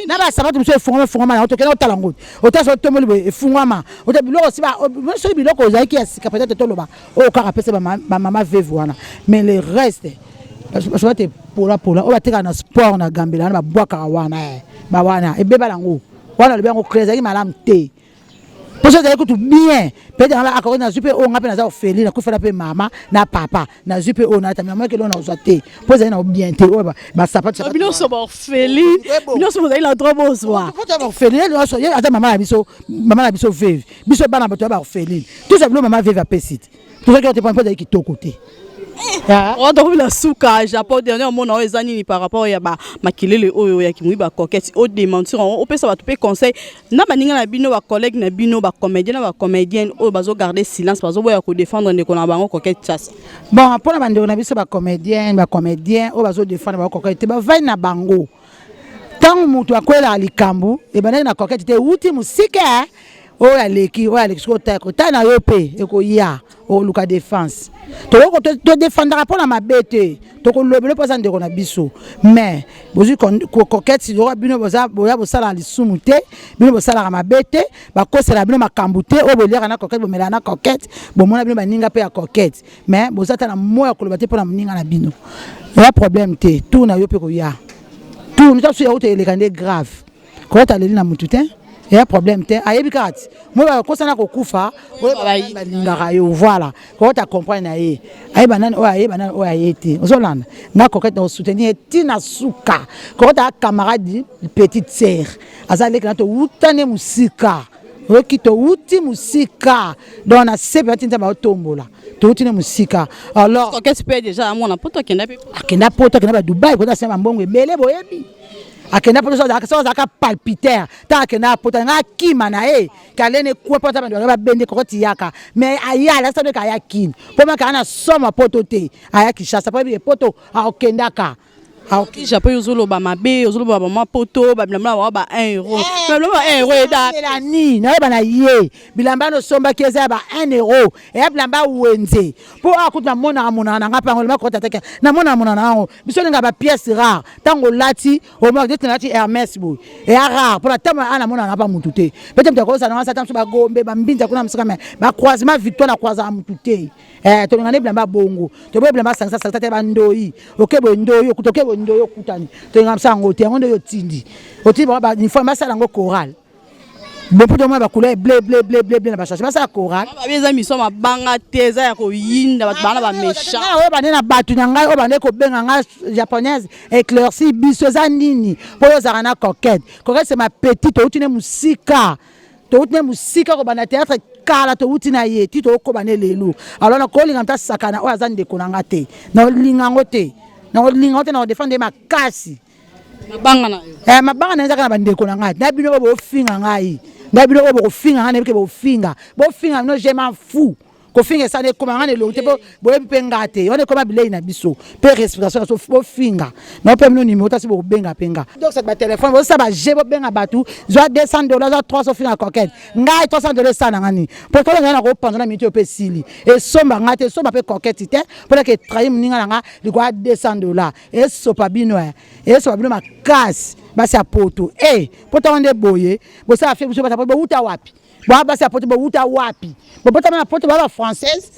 na ba sabatu mso fungama na otokena otalango otaso tomoli bo fungama otabiloko siba so biloko ozaki ya sika peut-être toloba o ka rapese ba mama vevi wana mais le reste parce que pola o bateka na sport na gambela na ba bwaka wana ba wana ebeba lango wana le bien ko créer ça malam té pour ça écoute bien peut-être à cause na zupe o ngapena za ofeli na ku fela pe mama na papa na zupe o na ta maman que l'on a usaté pour ça na bien té o ba sapato bino so ba ofeli bino so la droit bozwa faut ta ofeli le so ya ata mama la biso veve biso bana bato ba ofeli tout ça bilo mama veve a pesite tout ça que tu prends pas qui to côté on doit la souka Japon dernier mon na ezani par rapport ya ba makilele oyo ya kimui ba coquette au démentir on peut ça va tout conseil na baninga na bino ba collègue na bino ba comédien na ba comédienne o bazo garder silence bazo boya ko défendre ndeko na bango coquette chasse bon pour na bando na biso ba comédien o bazo défendre ba coquette ba vai na bango tant mutu akwela likambu e banana na coquette te uti musika o ya leki ko ta na yo pe e ko ya o luka défense to défendra pour la mabete to ko lobele pour ça ndeko na biso mais bozu coquette si ora bino boza boya bosala lisumu te bino bosala mabete ba kosela bino makambu te o bolera na coquette bomela na coquette bomona bino baninga pe ya coquette mais bozata na moya ko lobate pour na mninga na bino ya problème te tout na yo pe ko ya tout nous tasu ya ote elekande grave ko ta leli na mutu te il y a un problème te ayebi kati moi ko sana ko kufa ba lingaka yo voilà ko ta comprendre na ye ayeba nani o ayete ozolanda na coquette na soutenir tina suka ko ta camarade petite sœur azali kana to utane musika okito uti musika donc na sepe tinta ba tombola to utine musika alors coquette peut déjà mon poto kenda ba Dubai ko ta sema mbongo ebele boyebi akenda poto ça ka palpitaire ta akenda poto nga kima na kalene ko poto ba bende ko tiaka mais aya la ça de ka yakine po ma kana soma poto te aya kishasa po bi poto akenda ka qui Japon yozolo ba mabe yozolo ba mama poto ba bilamba ba 1 euro bilamba 1 euro eda la ni na ba na ye bilamba no somba keza ba 1 euro e bilamba wenze po akuta mona na ngapa ngolo makota take na mona na ngo biso nga ba pièce rare tango lati o ma de lati Hermès boy e rare pour la tama ana mona na ba mutute peut-être mtako sa na sa tamso ba gombe ba mbinza kuna msika me ba croisement victoire na croisement mutute to ngane bilamba bongo to bo bilamba sangsa te ba ndoi okebo ndoi okutoke ndo yo kutani to ngamsa ngote ngondo yo tindi oti ba ni forme ça ngo choral bon pour moi ba couleur bleu na ba chasse ça choral ba beza miso mabanga teza ya ko yinda ba bana ba méchant o ba na batu nanga o ba ne ko benga nga japonaise éclairci biso za nini po yo za na coquette c'est ma petite otine musika to utine musika ko bana théâtre kala to utina ye ti to ko bana lelo alors na ko linga mta sakana o azande ko nanga te na linga ngote na lingote na défendre ma kasi mabanga na yo mabanga na nzaka na bandeko na ngai na bino bo finga ngai na bino bo finga ngai ke bo finga no je m'en fous kofinga ça ne comment ngane lonte bo pengate on est comme bilei na biso pe respiration so fo finga non pe no numéro ta si bo benga penga donc ça ba téléphone bo ça ba je bo benga batu zo $200 300 finga coquette ngai $300 ça na ngani pour to ngana ko panda na miti pe sili et somba ngate somba pe coquette te pour que trahir mninga nga li ko $200 et so pa bino et so pa bino ma casse basi ya poto poto onde boye bo ça fait biso ba uta wapi bo basi ya poto bo uta wapi bo poto na poto ba française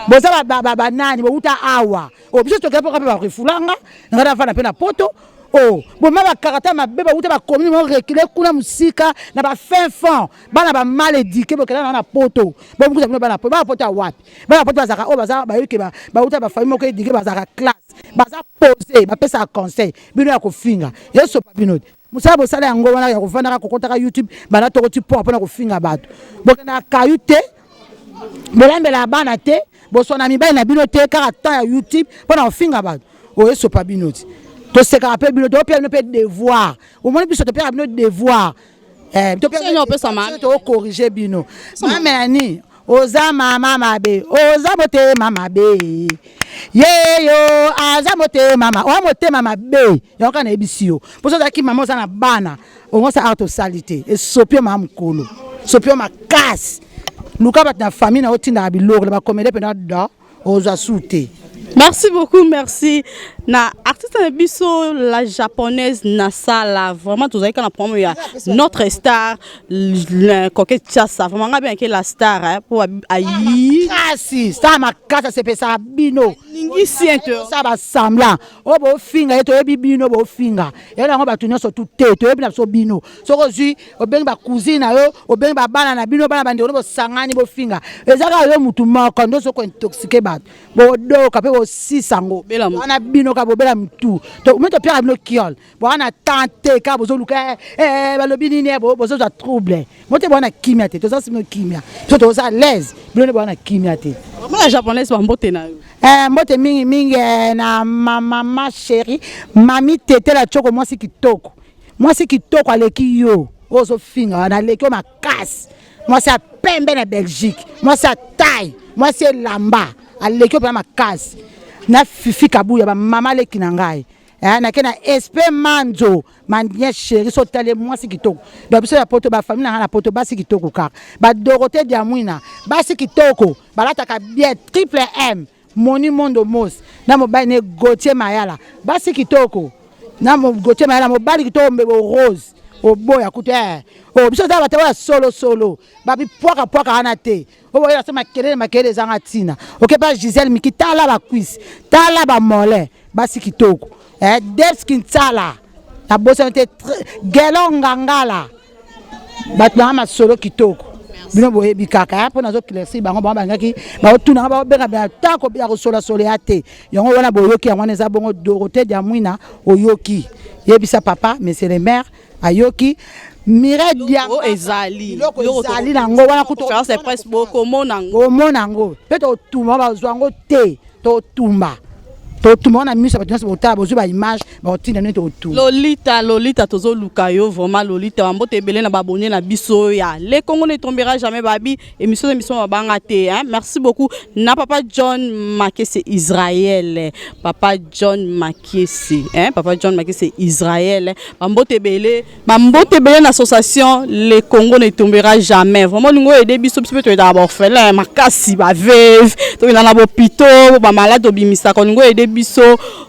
bo ça ba nani bo uta awa biso to kepo ka ba refulanga ngara fa na pe na poto bo ma ba karata ma beba uta ba commune mo reculer kuna musika na ba fin fond bana ba mal éduqué bo kala na poto bo mukuza bino bana poto wapi bana poto bazaka baza ba yuke ba uta ba famille mo ko éduqué bazaka classe baza poser ba pesa conseil bino ya ko finga yeso pa bino musala bo sala yango wana ya ko vanda ko kota ka YouTube bana to ko ti po na ko finga bato bo na kayute bolambela bana te bo sona mi ba na bino te ka temps ya YouTube pona ko finga bato yeso pa bino to se ka pe bino to pe no pe devoir au moins biso to pe bino devoir to pe to corriger bino mamani oza mama mabe oza mote mama be yeyo aza mote mama o mote mama be yoka na ebisio poso za ki mama oza na bana o sa auto salite e sopio mama mkolo sopio makasi luka bat na famille na otinda biloko ba komede pe na da oza sute. Merci beaucoup, merci. Na artiste na biso la japonaise Nasala vraiment tous avec la première notre star le coquette chassa vraiment bien que la star hein, pour ayi kasi star makasa c'est ça bino ningi siento ça va semblant o bo finga eto ebi bino bo finga ela ngo batu nyoso tout te to ebi na so bino so kozui o bengi ba cousine yo o bengi ba bana na bino bana bande bo sangani bo finga ezaka yo mutu moko ndo so ko intoxiquer bat bo do ka pe bo sisango bana bino ka bo bela mtu to meto pia bino kiol bo ana tante ka bo zo luka ba lobini ne bo zo za trouble mote bo na kimia te to ça c'est kimia to ça l'aise bino bo na kimia te vraiment la japonaise ba mbote na yo mbote mingi na mama chérie mami tete la choko moi si kitoko aleki yo ozo finga na leki o makasi moi c'est pembe na Belgique moi c'est taille moi c'est lamba aleki o makasi na fifi kabuya ba mama leki na ngai na kena espé manzo mania chérie so tale moi si kitoko donc biso ya poto ba famille na poto ba si kitoko ka ba Dorothée Diamwina ba si kitoko balata ka bien triple M Moni Mondo Mos na mobali ne Gauthier Mayala basi kitoko na Gauthier Mayala mobali kitoko mbebo rose oboya kute biso za batawa solo babi poka ana te oboya sema makele zanga tina okepa Gisèle mikitala ba quiz tala ba mole basi kitoko Debskin tsala na bosante gelonga ngala batna ma solo kitoko bino boye bikaka po nazo kilesi bango bangaki ba otuna ba benga ba tako bya kosola soleate yango wana boyoki yango neza bongo Dorothée Diamwina oyoki yebisa papa monsieur le maire ayoki Mireille Diambo ezali nango wana kuto c'est presque beaucoup monango peto tuma ba zwango te to tumba tout le monde a mis sa patine sur le image Lolita tozo lukayo vraiment Lolita ambote belé na babonné na biso ya les Congo ne tombera jamais babi émission babanga te hein. Merci beaucoup na papa John Makese Israël papa John Makese hein papa John Makese Israël ambote belé na association les Congo ne tombera jamais vraiment lingo aider biso peut d'abord faire makasi ba veuve to na hôpital ba malade obimisa ko lingo aider biso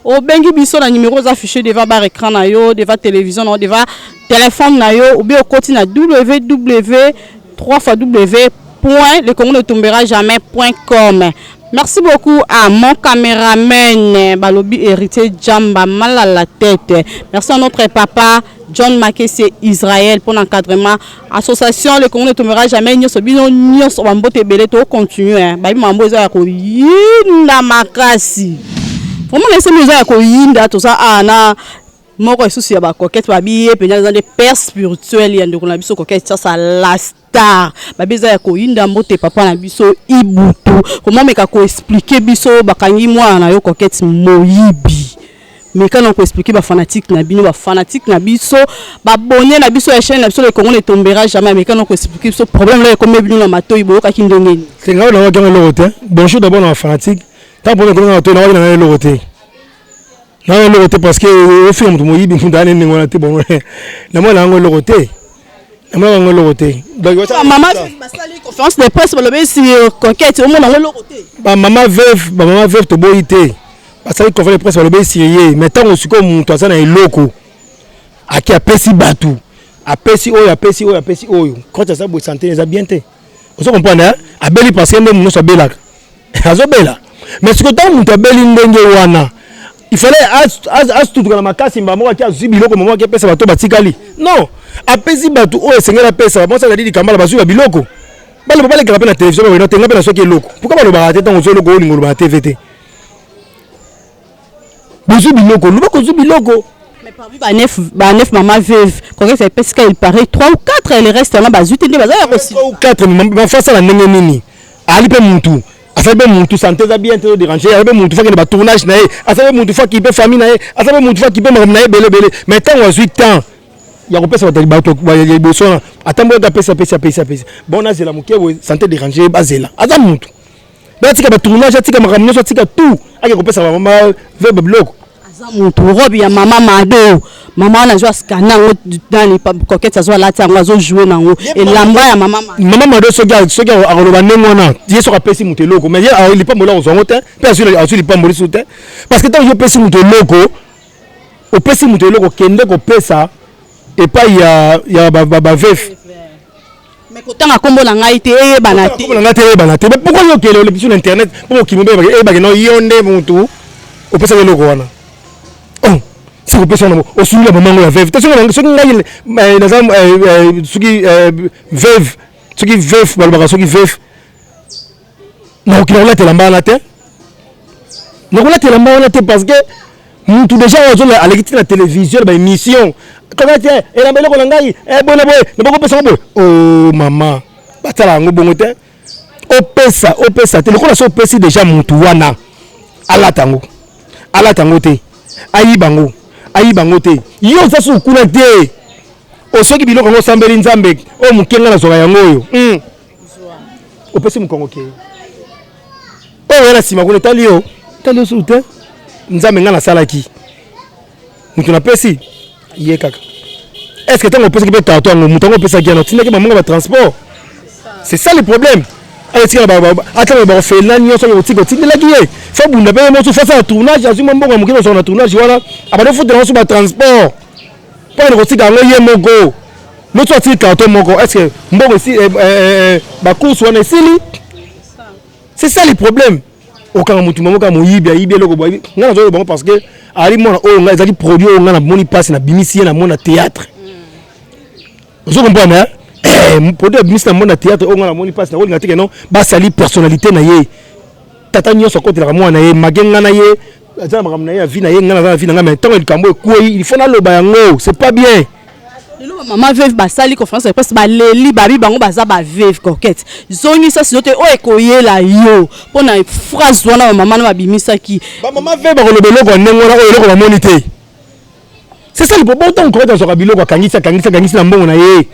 au bengi biso na numéros affichés devant bar écran na yo devant télévision na devant téléphone na yo ou bien au côté na www.lecongonetomberajamais.com. Merci beaucoup à mon caméraman Balobi héritier Djamba mal à la tête. Merci à notre papa John Makese Israël pour l'encadrement. Association Le Congo ne tombera jamais. Nous sommes to continuer. Babi mambo za ko yinda makasi. Vraiment laisser nous za ko yinda tout ça ana moko souci ya ba coquette babi penya dans des pères spirituels ya ndoko na biso coquette ça la star babi za ko yinda mbote papa na biso ibutu comment meka ko expliquer biso bakangi mwana yo coquette moyibi mais quand on peut expliquer ba fanatique na bino ba fanatique na biso ba bonné na biso ya chaîne na biso le Congo ne tombera jamais mais quand on peut expliquer ce problème là comme bino na matoyi boyoka ki ndenge c'est grave na wakanga loroté bonjour d'abord na fanatique tant pour que na to na wakanga loroté na loroté parce que au film to moyibi ndane ngona te bon na moi na ngo loroté na moi ngo loroté donc maman basali conférence de presse ba lobe si conquête au monde ngo loroté ba maman veuve to boyité basali conférence de presse ba lobe sirié mais tant osiko muntu azana eloko aki apesi batu apesi oyo quand ça bo santé les bien té vous comprenez hein abeli parce que nous so belaka azobela mais ce que tant muntu abeli ndenge wana il fallait tout dans ma casse mbamo qui a biloko maman qui pesa bato batikali non apesi batu oyo sengela pesa moi ça veut dire kambala basu biloko bale bale kala na télévision ba tenga pena soki eloko pourquoi balo ba tete ngo loko olingo ba TVT basu biloko lubako zu biloko mais parmi ba neuf maman veuve quand ça pesa il paraît 3 ou 4 et le reste là basu tende bazala aussi 3 ou 4 mais face à la ndenge nini ali pe muntu asabe muntu santé za bien te déranger asabe muntu fa que ba tournage na asabe muntu fa ki pe famille na asabe muntu fa ki pe na bele mais tant wa 8 ans ya kopesa batali bato ya boso atambo ga pesa bon na zela muke santé déranger bazela aza muntu batika ba tournage atika makamnyo so atika tout ake kopesa mama vebe bloc aza muntu robi ya mama mado mama na joa scanner ngo dans les coquettes ça soit là tango azo jouer nango et lamba ya mama mado so ga akoloba nengona yeso ka pesi mutu eloko mais il pas mola ozongo te pe azuli pas moli soute parce que tant je pesi mutu eloko o pesi mutu eloko kende ko pesa et pas il y a ba veuf mais kotanga kombo na ngai te eyebana te mais pourquoi yo kele le sur internet pour ki mbe ba no yonde mutu o pesa eloko wana oh si ko pesa no o sula mamango ya veuf te so ngai na zam suki veuf balba suki veuf na ko la te lamba na te na ko la te lamba na te parce que mutu déjà ozo la alekiti na télévision ba émission comment tu es et la belle ko ngai bona boy na bako pesa boy oh maman batala ngo bongo te o pesa te lokola so pesi déjà mutu wana ala tango te ayi bango te yo za su kuna te o soki biloko ngo sambeli nzambe o mukenga na zoka yango yo o pesi mukongo ke o yana sima ko talio su te nzambe nga na salaki mutu na pesi ye kaka est-ce que tango pesa ki pe tato ngo mutu ngo pesa ki na tinaki mamango ba transport c'est ça le problème ayetika atanga ba fait la nyonso yo tiko tindela ki ye fa bunda pe mo so fa sa tournage azuma mbongo mukino so na tournage wana abado futa na so ba transport pa ngo tika ngo ye moko no so tika to moko est-ce que mbongo si ba course wana sili c'est ça le problème okanga mutu mamoka moyibi ayibi eloko boyi ngana zo bango parce que ali mona o nga ezaki produit o ngana moni passe na bimisi na mona théâtre vous comprenez produit bimisi na mona théâtre o ngana moni passe na olinga teke non ba sali personnalité na ye tata nyoso côté la mwana ye magenga na ye azana makam na ye vie na ye ngana na vie na ngama ntango likambo ekoi il faut na loba yango c'est pas bien. Maman veuve basali conférence de presse baleli babi bango baza ba veuve coquette zongi ça sinon te o ekoyela yo pona phrase wana maman na babimisa ki ba maman veuve ba kolobelo ko ndengona o eloko ba monité c'est ça le problème tant ko dans so biloko kangisa na mbongo na ye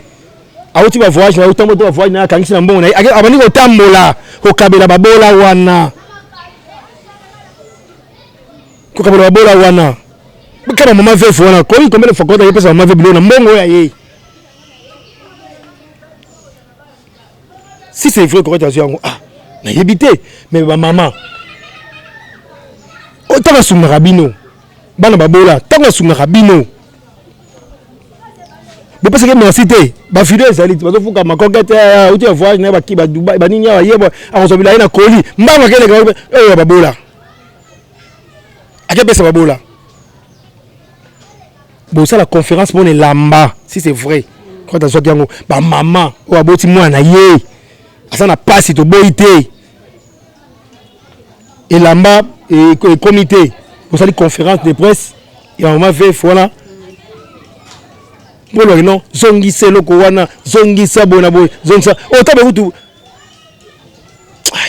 awuti ba voyage na utambo to voyage na kangisa na mbongo na ye abani ko tambola ko kabela babola wana kama maman veuve wana ko yi combien de fois ko ta pesa maman veuve bilona mbongo ya ye si c'est vrai que tu as dit na yebité mais ba maman o ta sunga rabino bana babola ta sunga rabino mais parce que merci te ba fidèle ezali bazo fuka makokete o ti voyage na ba ki ba Dubai ba nini ya yebo akozobila ina koli mbanga kele ka babola ake pesa babola bon ça la conférence pour les lamba si c'est vrai quand tu as dit ba maman o aboti mwana ye asa na passe to boité et lamba et comité pour ça les conférences de presse et on m'a fait voilà pour le non zongi c'est loko wana zongi sa bona boy zongi sa o tabe kutu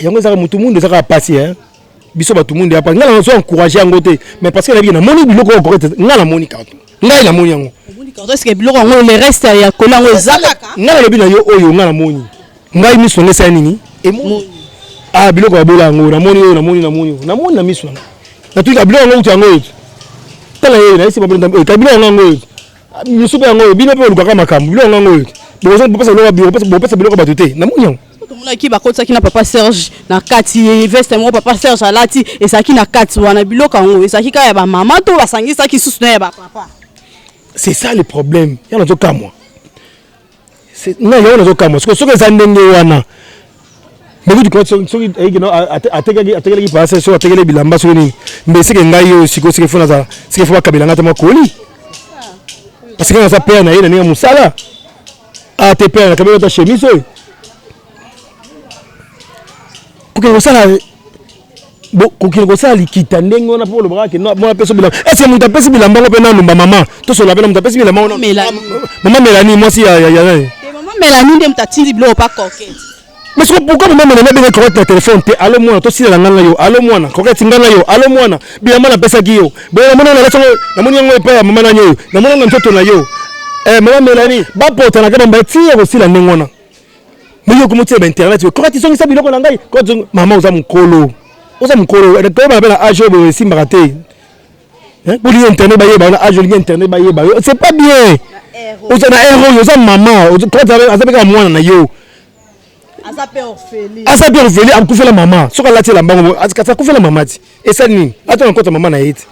yango ça mutu mundu ça ka passer hein biso ba tout le monde ya pas ngala on encourager en côté mais parce que la vie na moni biloko correct ngala moni carton ngai la moni yango moni carton est-ce que biloko ngo le reste ya kolango ezalaka ngala lobi na yo oyo ngala moni ngai miso ngesa nini e moni ah biloko ya bola ngo na moni oyo na moni na miso na tu biloko ngo tu yango tala ye na isi ba biloko biloko ngo miso ba ngo bino pe lukaka makambo biloko ngo bozo pesa biloko ba tuté na moni yango qui va continuer na papa Serge na kati veste mo papa Serge alati et ça qui na kati wana biloko ngo et ça qui ka ya ba maman to basangisa ki susu na ya ba papa c'est ça le problème ya na zoka moi c'est na ya na zoka moi parce que ça ndenge wana mais du coup soki egino atekeli ki passe so atekeli bilamba so ni mais c'est que ngai yo siko c'est que fona za c'est que faut bakabela ngata makoli parce que na sa père na ye na ninga musala a te père na kabela ta chemise kokende kosala likita ndenge wana mpo olobaka ke mwana peso bilamba est-ce moto apesi bilamba ngo mpe nanumba mama tosola mpe na moto apesi bilamba mama Mélanie mwasi ya nani mama Mélanie nde moto atindi biloko pa coquette mais pourquoi mama Mélanie abenge coquette na téléphone te alo mwana tosila nganga yo alo mwana coquette nganga yo alo mwana bilamba napesaki yo boye namoni namoni yango epai ya mama nani oyo namoni yango nzoto na yo mama Mélanie bapota na kaba mbati ya kosila ndenge wana mais yo komotia ba internet ko ti songi sa biloko na ngai ko mama oza mukolo ko ba bela age bo simbaka te pour internet ba yeba na age internet ba yeba c'est pas bien oza na héros oza mama ko azabeka mwana na yo azape orphelin akufela mama soka lati la mbango akasa kufela mama ti esa nini atona kota mama na yiti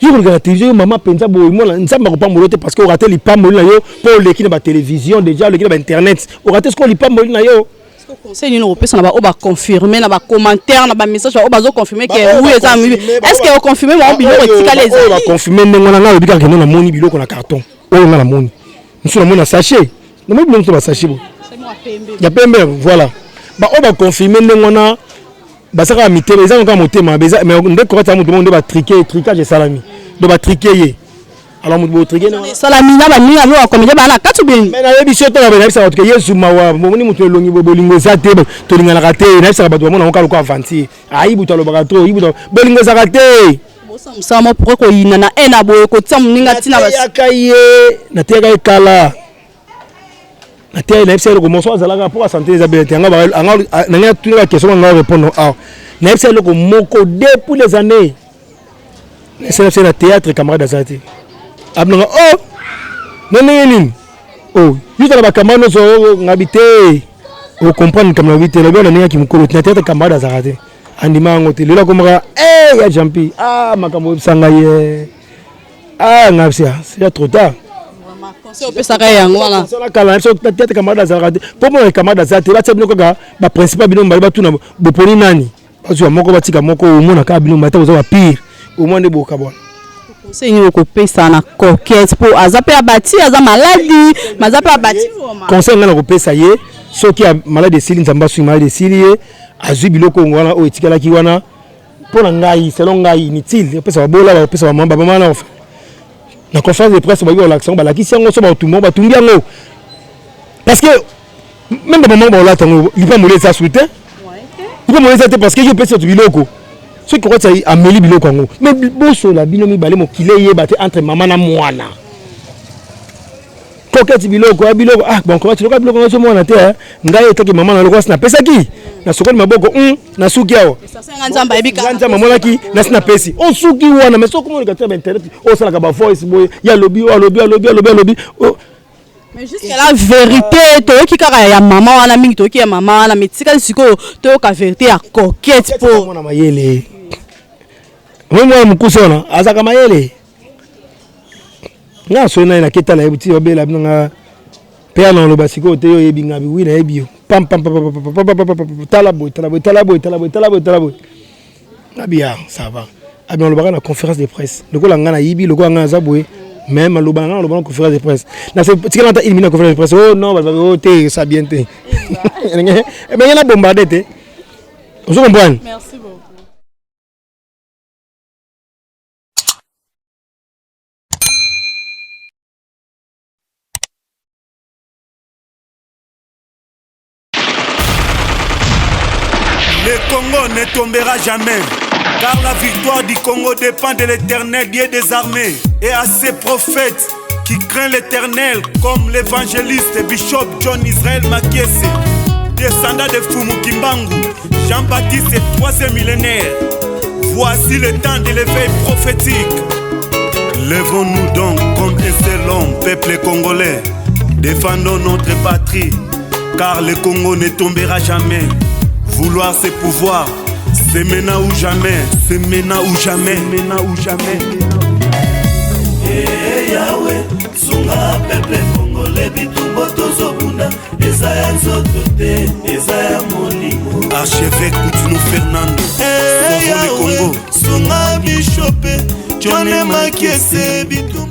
yo regarde télévision maman penza boy moi nzamba ko pamolo te parce que o raté li pamolo na yo pour le kina ba télévision déjà le kina ba internet o raté ce qu'on li pamolo na yo conseil ni no pesa na ba confirmer na ba commentaire na ba message ba bazo confirmer que oui eza est-ce que o confirmer ba biloko etikala eza ba confirmer ndenge na ngalo bika ke na moni biloko na carton o na moni nso na moni na sachet na moni biloko ba sachet bo ya pembe voilà ba o ba confirmer ndenge na basaka mitema eza nka motema mais ndeko kata mutu monde ba tricage salami do ba triquer ye alors mutu bo triquer na salami na ba ninga ba komeje ba na katu bien mais na yebi soto na ba bisa que yesu mawa moni mutu elongi bolingo za te to linga na kate na bisa ba to mona nka ko avanti aibu to lo ba to ibu to bolingo za kate sama pourquoi ko yina na ena boye ko tsam ninga tina ba yakaye na teka ikala na teka na bisa ko moso azalaka pour santé za bien tanga ba na nga tuna question nga répondre ah na bisa ko moko depuis les années c'est le théâtre camarade azati abnanga oh nini oh yuta ba camarade so ngabite o comprendre comme ngabite le bien na ki mukolo na théâtre camarade azati andima ngote lela komaka ya jampi makambo sanga ye ngapsia c'est trop tard conseil opesaka yango wana sala kala so théâtre camarade azati pour moi camarade azati ba tsabino kaka ba principal bino mbali ba tuna boponi nani bazwa moko batika moko omona ka bino mbata oza ba pire au moins de boka bona conseil ni ko pesa na coquette pour azape abati aza maladie mazape abati conseil ngana ko pesa ye soki a maladie sili nzamba su maladie sili ye azwi biloko ngwana o etikala ki wana pona ngai selon ngai inutile pesa babola ba pesa ba mamba mama na na conférence de presse ba yo l'action ba la ki siango so ba tumo ba tumbi yango parce que même ba mama ba la tango il pas mouler ça souté il pas mouler ça parce que yo pesa tu biloko ce qui croit ça ameli biloko ngo mais boso la bino mi balé mo kilé ye baté entre maman na mwana coquette biloko bon comment tu le biloko ngo so mwana te ngai etaki maman na lokwa na pesa ki na sokoli maboko na suki awo nzamba ebika nzamba mwana ki na sina pesi on suki wana mais so comment regarder ba internet o sala ka ba voice boy ya lobby mais jusqu'à la vérité to ki kaka ya maman wana mingi to ki ya maman wana metika siko to ka vérité ya coquette po mwana mayele mwana mukusona azaka mayele nga so na keta la ebuti obela binga père na lo basiko te yo yebinga bi wi na ebio pam talaboy abia ça va abi on lo baka na conférence de presse lokola nga na yibi lokola nga zabwe même lo baka na conférence de presse na se tikana ta ilmina conférence de presse oh non ba oh te ça bien te mais il a bombardé te vous comprenez merci beaucoup. Le Congo ne tombera jamais, car la victoire du Congo dépend de l'Éternel, Dieu des armées, et à ses prophètes qui craignent l'Éternel, comme l'évangéliste Bishop John Israel Makiese, descendant de Fumu Kimbangu, Jean-Baptiste et 3e millénaire. Voici le temps de l'éveil prophétique. Lèvons-nous donc contre un seul homme, peuple congolais. Défendons notre patrie, car le Congo ne tombera jamais. Vouloir c'est pouvoir, c'est maintenant ou jamais, c'est maintenant ou jamais, maintenant ou jamais. Eh Yahweh, sunga peuple congolais bitumbo tozobunda, eza ya nzoto te, eza ya molimo. Archevêque Coutinho Fernando, Eh Yahweh, sunga bishope, John Makiese bitumbo.